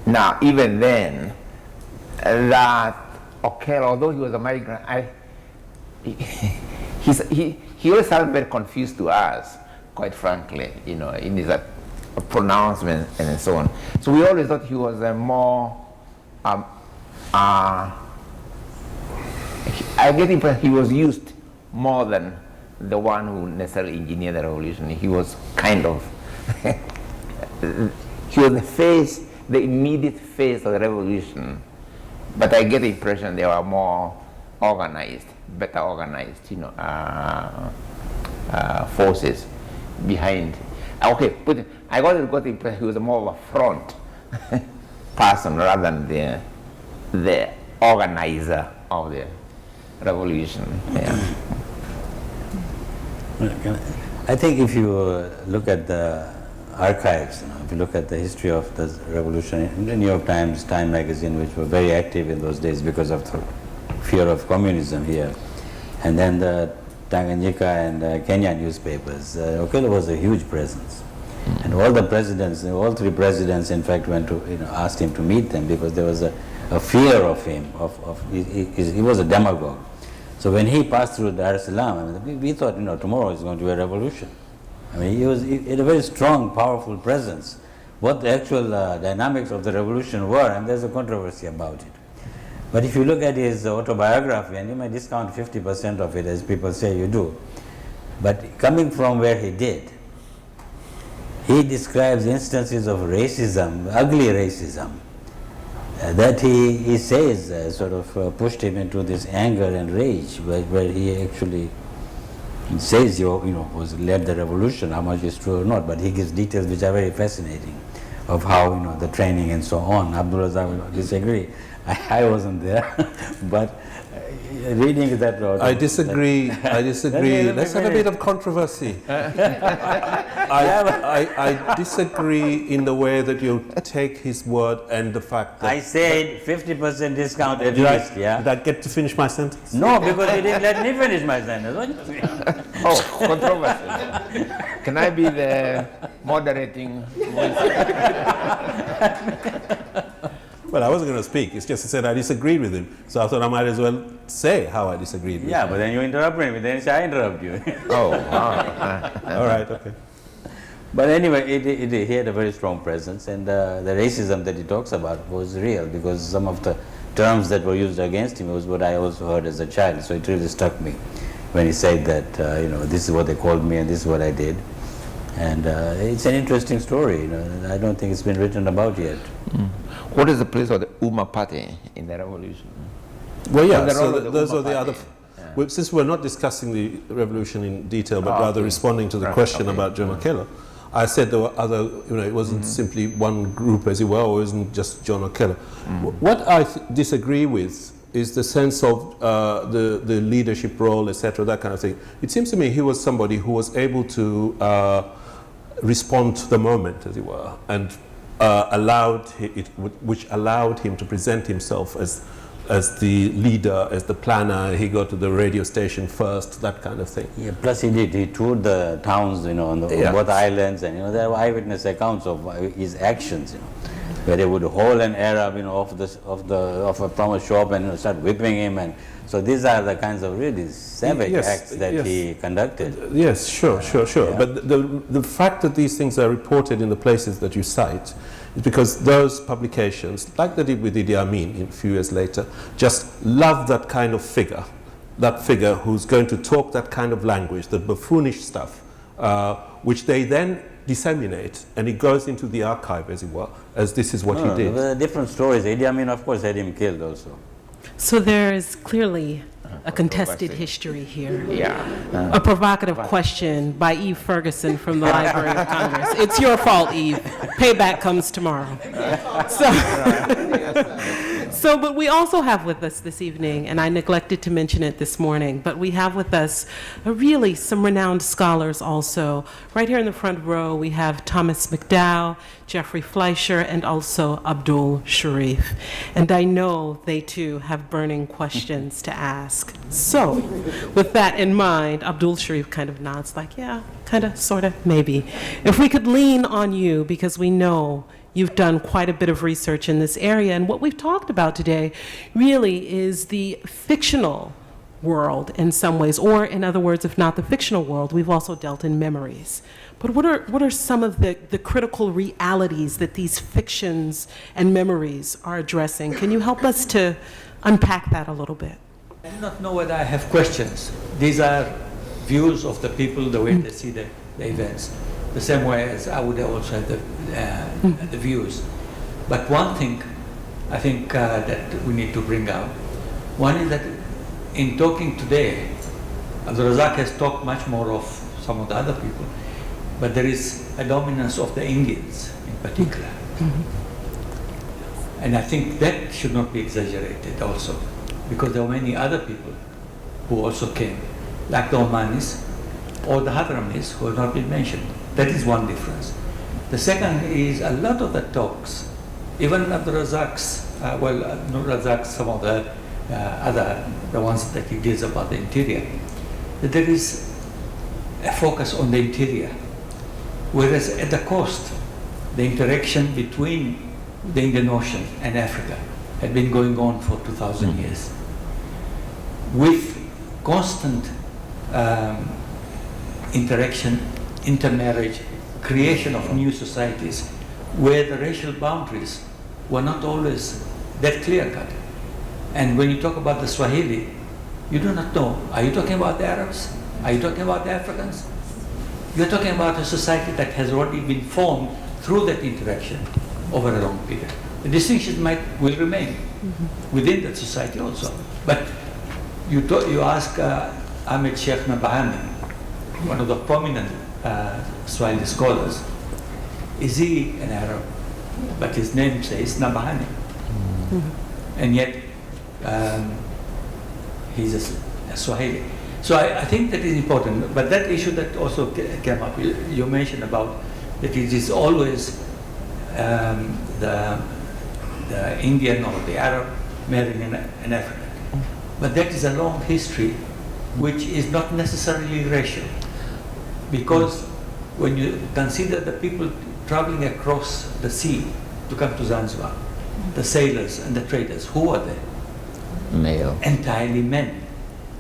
now, even then, that Okello, although he was a migrant, he always sounded very confused to us, quite frankly, in his pronouncement and so on. So we always thought he was a more, I get the impression he was used more than the one who necessarily engineered the revolution. He was kind of, he was the immediate face of the revolution, but I get the impression they were more organized, better organized, forces behind. Okay, but I got the impression he was more of a front person rather than the organizer of the revolution. Yeah. I think if you look at the archives, if you look at the history of the revolution in the New York Times, Time magazine, which were very active in those days because of the fear of communism here, and then the Tanganyika and Kenya newspapers, Okello was a huge presence. And all the presidents, all three presidents, in fact, went to, asked him to meet them because there was a fear of him. He was a demagogue. So when he passed through Dar es Salaam, we thought, tomorrow is going to be a revolution. I mean, he had a very strong, powerful presence. What the actual dynamics of the revolution were, and there's a controversy about it. But if you look at his autobiography, and you may discount 50% of it, as people say you do, but coming from where he did, he describes instances of racism, ugly racism, that he says sort of pushed him into this anger and rage, where he actually says, was led the revolution. How much is true or not? But he gives details which are very fascinating of how the training and so on. Abdulrazak will disagree. I wasn't there, but reading that. I disagree. Let's have a bit of controversy. I disagree in the way that you take his word and the fact that... I said 50% discount at least, yeah? Did I get to finish my sentence? No, because you didn't let me finish my sentence. What you saying? Oh, controversy. Can I be the moderating voice? Well, I wasn't going to speak. It's just I said I disagreed with him. So I thought I might as well say how I disagreed with him. Yeah, but then you interrupt me. Then I interrupt you. Oh, wow. All right, okay. But anyway, he had a very strong presence, and the racism that he talks about was real, because some of the terms that were used against him was what I also heard as a child. So it really struck me when he said that, this is what they called me and this is what I did. And it's an interesting story. I don't think it's been written about yet. Mm. What is the place of the Umma party in the revolution? Well, yeah, so those are the other... Well, since we're not discussing the revolution in detail, but rather responding to the question about John Okello, I said there were other, it wasn't simply one group, as it were, or it wasn't just John Okello. What I disagree with is the sense of the leadership role, etc., that kind of thing. It seems to me he was somebody who was able to respond to the moment, as it were, and which allowed him to present himself as the leader, as the planner. He got to the radio station first, that kind of thing. Yeah, plus he toured the towns, on both islands, and there were eyewitness accounts of his actions, where they would haul an Arab, from a shop and start whipping him, and so these are the kinds of really savage acts that he conducted. Yes, sure. Yeah. But the fact that these things are reported in the places that you cite is because those publications, like they did with Idi Amin a few years later, just love that kind of figure, that figure who's going to talk that kind of language, the buffoonish stuff, which they then disseminate, and it goes into the archive, as it were, as this is what he did. There were different stories. Idi Amin, of course, had him killed also. So there is clearly a contested history here. Yeah. A provocative question by Eve Ferguson from the Library of Congress. It's your fault, Eve. Payback comes tomorrow. So, but we also have with us this evening, and I neglected to mention it this morning, but we have with us really some renowned scholars also. Right here in the front row, we have Thomas McDowell, Jeffrey Fleischer, and also Abdul Sharif. And I know they too have burning questions to ask. So, with that in mind, Abdul Sharif kind of nods like, yeah, kind of, sort of, maybe. If we could lean on you, because we know you've done quite a bit of research in this area, and what we've talked about today really is the fictional world in some ways, or in other words, if not the fictional world, we've also dealt in memories. But what are some of the critical realities that these fictions and memories are addressing? Can you help us to unpack that a little bit? I do not know whether I have questions. These are views of the people, the way they see the events. The same way as I would also have the views. But one thing I think that we need to bring out, one is that in talking today, Abdulrazak has talked much more of some of the other people, but there is a dominance of the Indians in particular. And I think that should not be exaggerated also, because there were many other people who also came, like the Omanis or the Hadramis, who have not been mentioned. That is one difference. The second is a lot of the talks, even Abdulrazak's, Abdulrazak's, some of the the ones that he gives about the interior, that there is a focus on the interior, whereas at the coast, the interaction between the Indian Ocean and Africa had been going on for 2,000 years, with constant interaction, intermarriage, creation of new societies, where the racial boundaries were not always that clear-cut. And when you talk about the Swahili, you do not know, are you talking about the Arabs? Are you talking about the Africans? You're talking about a society that has already been formed through that interaction over a long period. The distinctions will remain within that society also. But you ask Ahmed Sheikh Nabahani, one of the prominent Swahili scholars, is he an Arab? But his name says Nabahani. And yet he's a Swahili. So I think that is important. But that issue that also came up, you mentioned about that it is always the Indian or the Arab marrying an African. But that is a long history which is not necessarily racial. Because when you consider the people traveling across the sea to come to Zanzibar, the sailors and the traders, who were they? Male. Entirely men.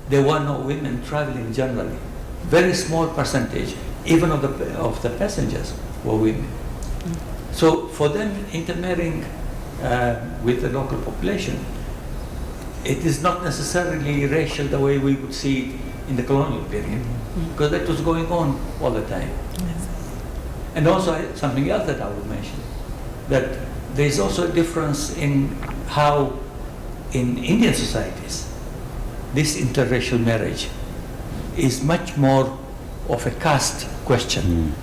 There were no women traveling generally. Very small percentage, even of the passengers, were women. So for them intermarrying with the local population, it is not necessarily racial the way we would see it in the colonial period, because that was going on all the time. And also something else that I would mention, that there is also a difference in how in Indian societies this interracial marriage is much more of a caste question.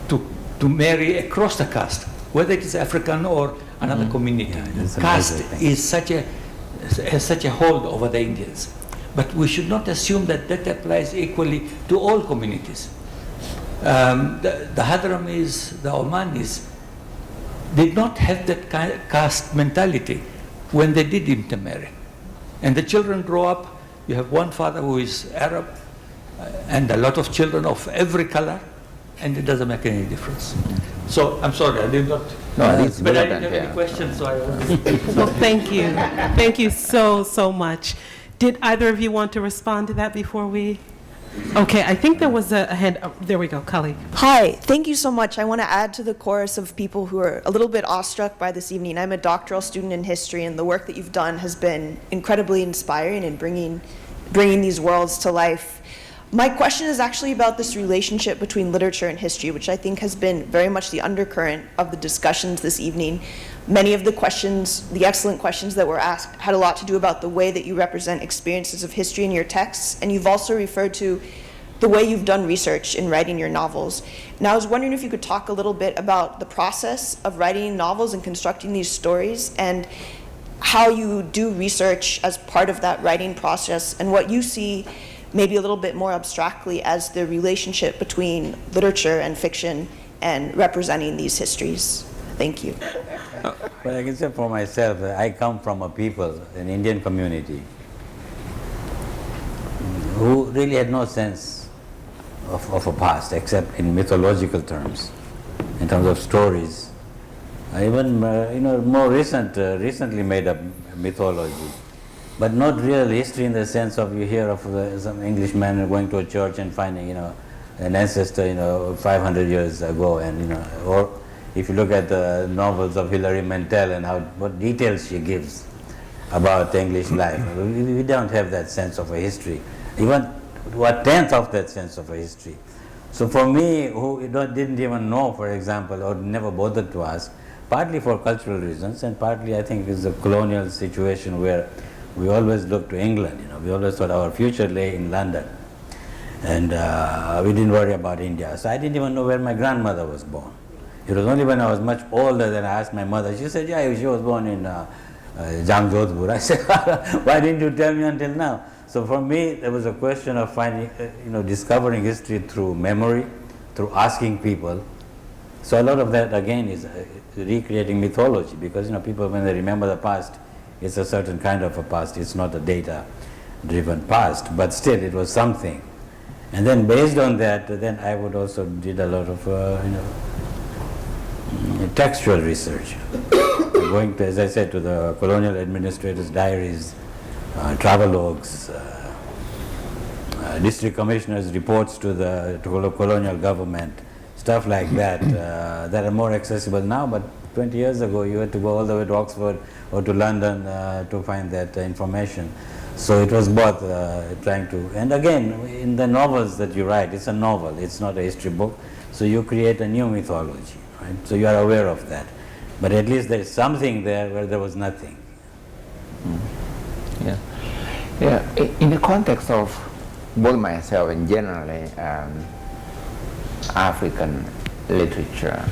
To marry across the caste, whether it is African or another community. Caste is has such a hold over the Indians. But we should not assume that that applies equally to all communities. The Hadramis, the Omanis, did not have that kind of caste mentality when they did intermarry. And the children grow up, you have one father who is Arab, and a lot of children of every color, and it doesn't make any difference. So I'm sorry, I did not. No, it's but I better didn't than have any questions, so I Well, thank you. Thank you so much. Did either of you want to respond to that before we? Okay, I think there was a hand. Oh, there we go, Kali. Hi, thank you so much. I want to add to the chorus of people who are a little bit awestruck by this evening. I'm a doctoral student in history, and the work that you've done has been incredibly inspiring in bringing these worlds to life. My question is actually about this relationship between literature and history, which I think has been very much the undercurrent of the discussions this evening. Many of the questions, the excellent questions that were asked, had a lot to do about the way that you represent experiences of history in your texts, and you've also referred to the way you've done research in writing your novels. And I was wondering if you could talk a little bit about the process of writing novels and constructing these stories, and how you do research as part of that writing process, and what you see maybe a little bit more abstractly as the relationship between literature and fiction and representing these histories. Thank you. Well, I can say for myself, I come from a people, an Indian community, who really had no sense of a past except in mythological terms, in terms of stories. Even more recently made up mythology, but not real history in the sense of you hear of some Englishman going to a church and finding an ancestor 500 years ago, and or if you look at the novels of Hilary Mantel and what details she gives about English life, we don't have that sense of a history, even 1/10 of that sense of a history. So for me, who didn't even know, for example, or never bothered to ask, partly for cultural reasons, and partly I think is a colonial situation where we always looked to England. We always thought our future lay in London, and we didn't worry about India. So I didn't even know where my grandmother was born. It was only when I was much older that I asked my mother. She said, "Yeah, she was born in Jamjodhpur." I said, "Why didn't you tell me until now?" So for me, there was a question of finding, discovering history through memory, through asking people. So a lot of that again is recreating mythology, because people, when they remember the past, it's a certain kind of a past. It's not a data-driven past, but still it was something. And then based on that, then I would also did a lot of textual research, going to, as I said, to the colonial administrators' diaries, travelogues, district commissioners' reports to the colonial government, stuff like that, that are more accessible now, but 20 years ago you had to go all the way to Oxford or to London to find that information. So it was both trying to, and again, in the novels that you write, it's a novel, it's not a history book, so you create a new mythology, right? So you are aware of that. But at least there is something there where there was nothing. Yeah. In the context of both myself and generally African literature,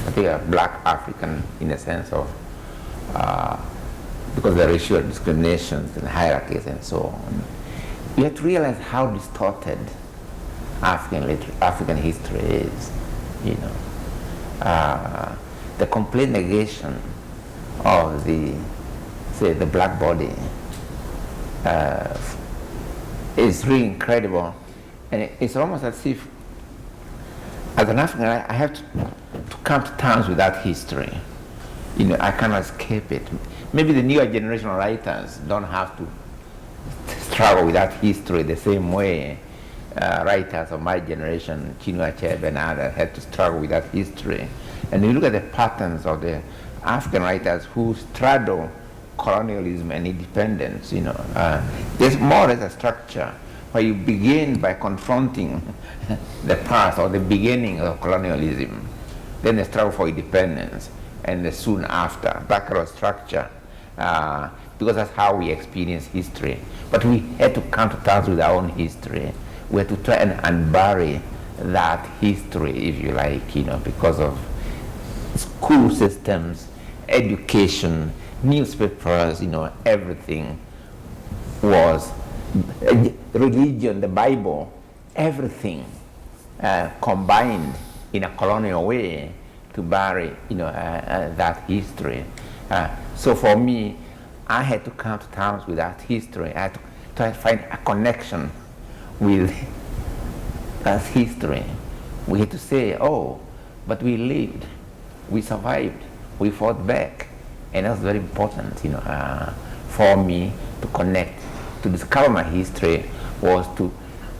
particularly Black African, in the sense of because of the racial discriminations and hierarchies and so on, you have to realize how distorted African history is. The complete negation of the black body is really incredible, and it's almost as if, as an African, I have to come to terms with that history. I cannot escape it. Maybe the newer generation of writers don't have to struggle with that history the same way writers of my generation, Chinua Achebe and others, had to struggle with that history. And you look at the patterns of the African writers who straddle colonialism and independence, there's more or less a structure where you begin by confronting the past or the beginning of colonialism, then the struggle for independence, and the soon after, that kind of structure, because that's how we experience history. But we had to come to terms with our own history. We had to try and unbury that history, if you like, because of school systems, education, newspapers, everything was religion, the Bible, everything combined in a colonial way to bury, that history. So for me, I had to come to terms with that history. I had to try to find a connection with that history. We had to say, oh, but we lived, we survived, we fought back. And that's very important, for me to connect, to discover my history, was to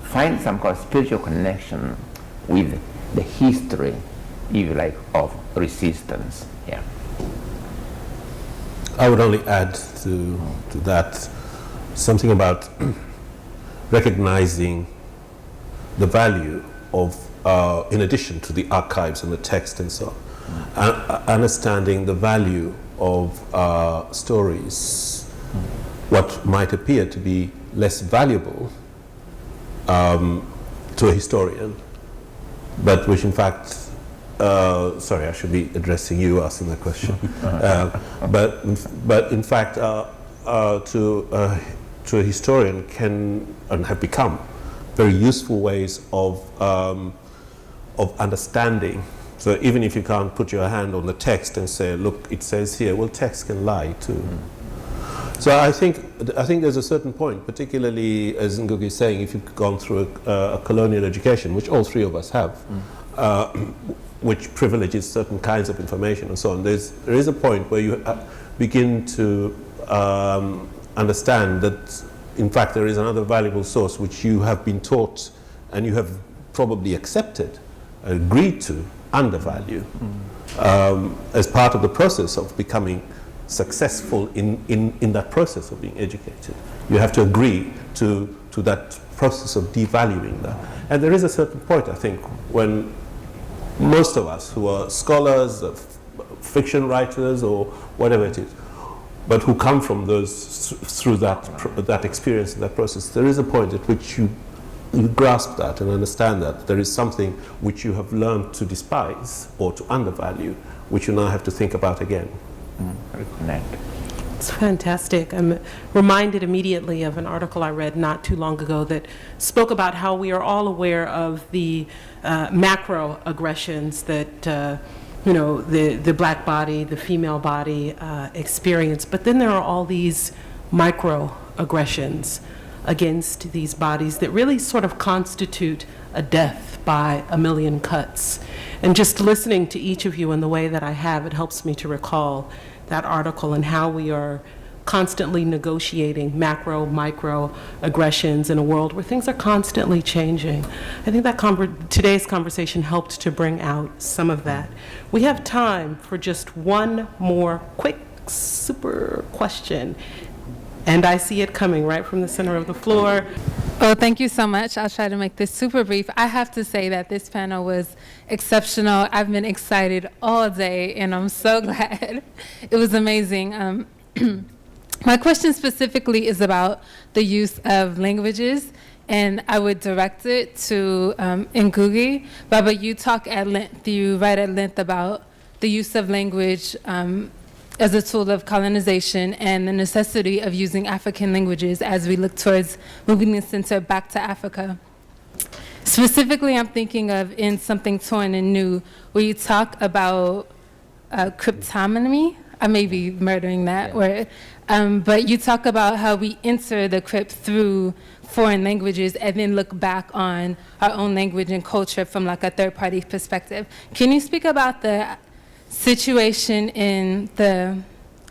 find some kind of spiritual connection with the history, if you like, of resistance. Yeah. I would only add to that something about recognizing the value of, in addition to the archives and the text and so on, understanding the value of stories, what might appear to be less valuable to a historian, but which in fact sorry, I should be addressing you, asking that question. But in fact, to a historian can and have become very useful ways of understanding. So even if you can't put your hand on the text and say, look, it says here, well, text can lie too. So I think there's a certain point, particularly as Ngugi is saying, if you've gone through a colonial education, which all three of us have, which privileges certain kinds of information and so on, there is a point where you begin to understand that, in fact, there is another valuable source which you have been taught and you have probably accepted, agreed to, undervalue, as part of the process of becoming successful in that process of being educated. You have to agree to that process of devaluing that. And there is a certain point, I think, when most of us who are scholars, fiction writers, or whatever it is, but who come from those through that experience and that process, there is a point at which you grasp that and understand that there is something which you have learned to despise or to undervalue, which you now have to think about again. Reconnect. It's fantastic. I'm reminded immediately of an article I read not too long ago that spoke about how we are all aware of the macro aggressions that the black body, the female body experience, but then there are all these micro aggressions against these bodies that really sort of constitute a death by a million cuts. And just listening to each of you in the way that I have, it helps me to recall that article and how we are constantly negotiating macro, micro aggressions in a world where things are constantly changing. I think that today's conversation helped to bring out some of that. We have time for just one more quick, super question. And I see it coming right from the center of the floor. Oh, thank you so much. I'll try to make this super brief. I have to say that this panel was exceptional. I've been excited all day, and I'm so glad. It was amazing. My question specifically is about the use of languages, and I would direct it to Ngugi. Baba, you talk at length, you write at length about the use of language as a tool of colonization and the necessity of using African languages as we look towards moving the center back to Africa. Specifically, I'm thinking of in Something Torn and New, where you talk about cryptonomy. I may be murdering that word, but you talk about how we enter the crypt through foreign languages and then look back on our own language and culture from like a third-party perspective. Can you speak about the situation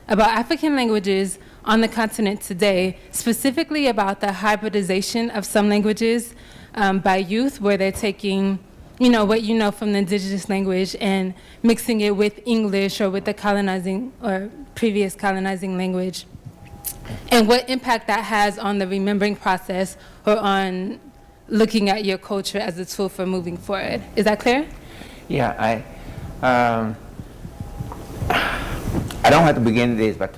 about African languages on the continent today, specifically about the hybridization of some languages by youth, where they're taking, what you know from the indigenous language and mixing it with English or with the colonizing or previous colonizing language, and what impact that has on the remembering process or on looking at your culture as a tool for moving forward. Is that clear? Yeah, I don't have to begin this, but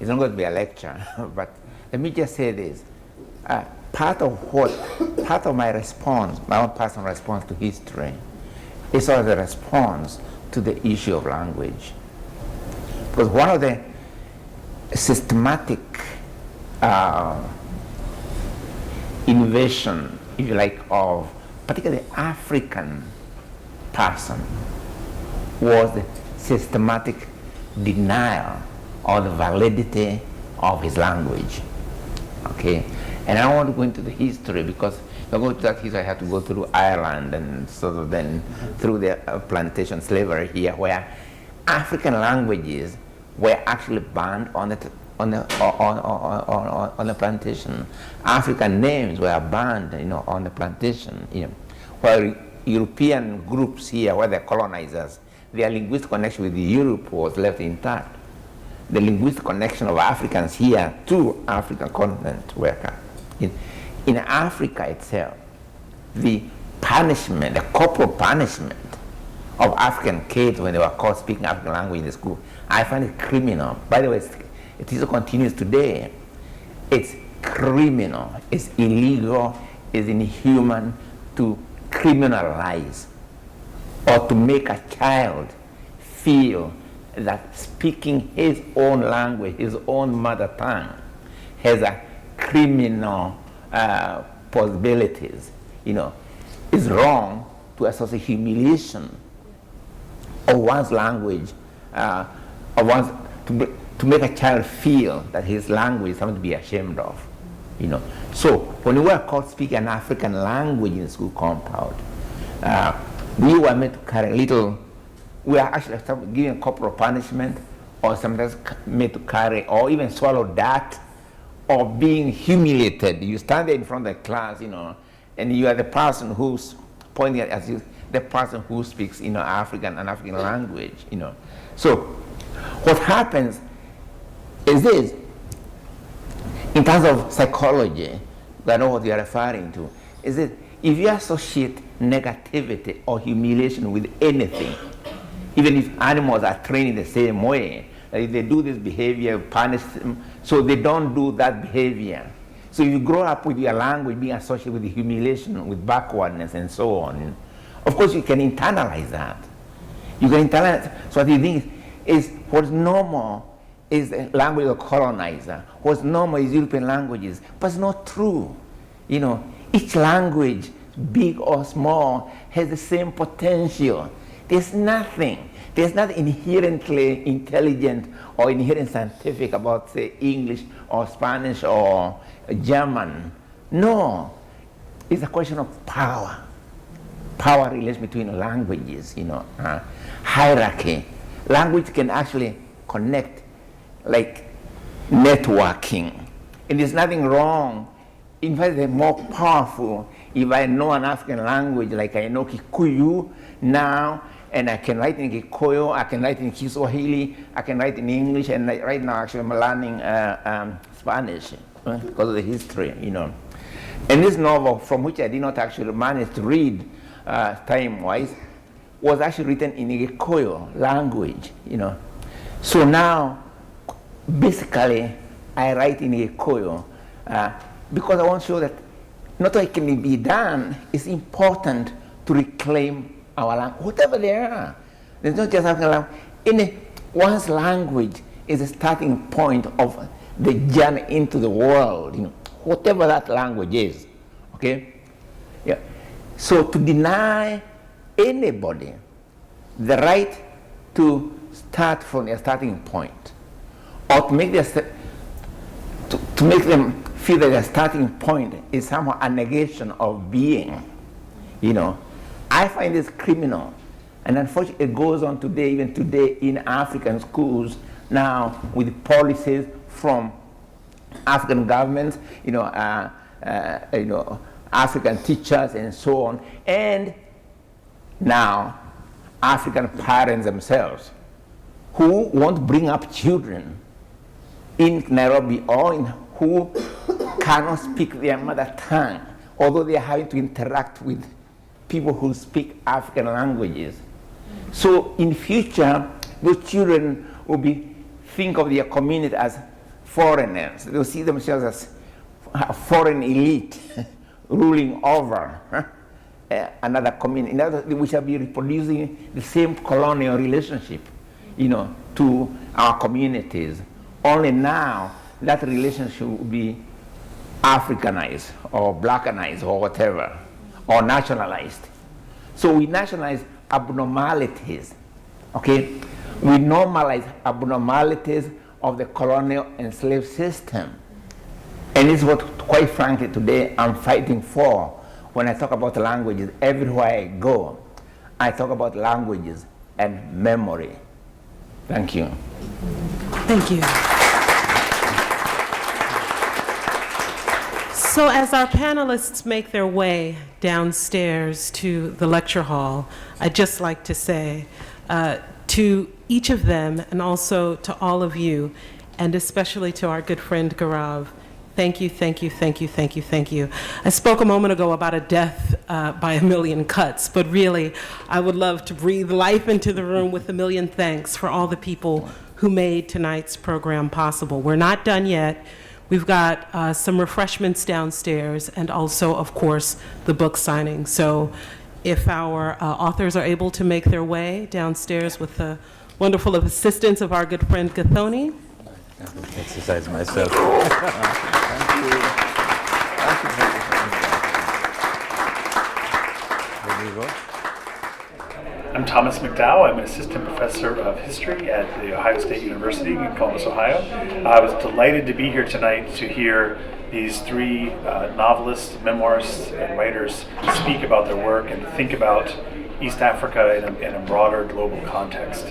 it's not going to be a lecture. But let me just say this. Part of my response, my own personal response to history, is also the response to the issue of language. Because one of the systematic invasion, if you like, of particularly African person was the systematic denial of the validity of his language. Okay? And I don't want to go into the history because if I go to that history, I have to go through Ireland and sort of then through the plantation slavery here, where African languages were actually banned on the plantation. African names were banned, on the plantation. While European groups here, where they're colonizers, their linguistic connection with Europe was left intact. The linguistic connection of Africans here to African continent were cut. In Africa itself, the punishment, the corporal punishment of African kids when they were caught speaking African language in the school, I find it criminal. By the way, it still continues today. It's criminal, it's illegal, it's inhuman to criminalize or to make a child feel that speaking his own language, his own mother tongue, has a criminal possibilities, is wrong to associate humiliation of one's language, to make a child feel that his language is something to be ashamed of. So when we were called speaking an African language in the school compound, we were made to carry we are actually given corporal punishment, or sometimes made to carry, or even swallow that, or being humiliated. You stand there in front of the class, and you are the person who's pointing at you, the person who speaks, African language, So what happens is this, in terms of psychology, I know what you are referring to, is that if you associate negativity or humiliation with anything, even if animals are trained in the same way, if they do this behavior, punish them, so they don't do that behavior. So if you grow up with your language being associated with the humiliation, with backwardness, and so on, of course you can internalize that. You can internalize. So what you think is what's normal is the language of the colonizer. What's normal is European languages, but it's not true. Each language, big or small, has the same potential. There's nothing inherently intelligent or inherently scientific about, say, English or Spanish or German. No, it's a question of power. Power relates between languages, hierarchy. Language can actually connect, like networking. And there's nothing wrong. In fact, they're more powerful if I know an African language, like I know Kikuyu now, and I can write in Gikuyu, I can write in Kiswahili, I can write in English, and right now actually I'm learning Spanish because of the history, And this novel, from which I did not actually manage to read time-wise, was actually written in Gikuyu language, So now, basically, I write in Gikuyu because I want to show that not only can it be done, it's important to reclaim our language, whatever they are. There's not just African language. One's language is a starting point of the journey into the world, whatever that language is, okay? Yeah. So to deny anybody the right to start from their starting point, or to make to make them feel that their starting point is somehow a negation of being, I find this criminal. And unfortunately, it goes on today, even today in African schools now, with policies from African governments, African teachers and so on, and now African parents themselves who want to bring up children in Nairobi or who cannot speak their mother tongue, although they are having to interact with people who speak African languages. So in future, those children will think of their community as foreigners. They'll see themselves as a foreign elite ruling over another community. In other words, we shall be reproducing the same colonial relationship, to our communities. Only now that relationship will be Africanized or Blackanized or whatever, or nationalized. So we nationalize abnormalities, okay? We normalize abnormalities of the colonial and slave system. And it's what, quite frankly, today I'm fighting for when I talk about languages. Everywhere I go, I talk about languages and memory. Thank you. Thank you. So as our panelists make their way downstairs to the lecture hall, I'd just like to say to each of them, and also to all of you, and especially to our good friend Gaurav, thank you, thank you, thank you, thank you, thank you. I spoke a moment ago about a death by a million cuts, but really, I would love to breathe life into the room with a million thanks for all the people who made tonight's program possible. We're not done yet. We've got some refreshments downstairs, and also, of course, the book signing. So if our authors are able to make their way downstairs with the wonderful assistance of our good friend Gathoni. I can exercise myself. I'm Thomas McDowell. I'm an assistant professor of history at The Ohio State University in Columbus, Ohio. I was delighted to be here tonight to hear these three novelists, memoirists, and writers speak about their work and think about East Africa in a broader global context.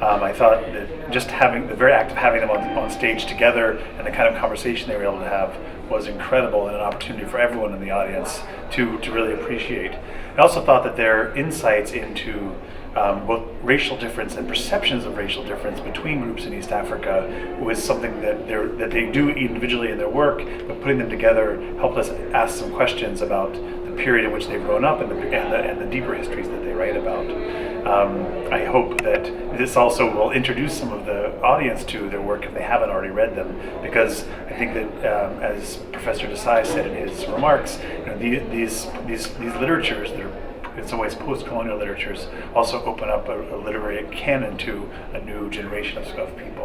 I thought that just the very act of having them on stage together and the kind of conversation they were able to have was incredible and an opportunity for everyone in the audience to really appreciate. I also thought that their insights into both racial difference and perceptions of racial difference between groups in East Africa was something that they do individually in their work, but putting them together helped us ask some questions about the period in which they've grown up and the deeper histories that they write about. I hope that this also will introduce some of the audience to their work if they haven't already read them, because I think that, as Professor Desai said in his remarks, these literatures that are in some ways post-colonial literatures also open up a literary canon to a new generation of people.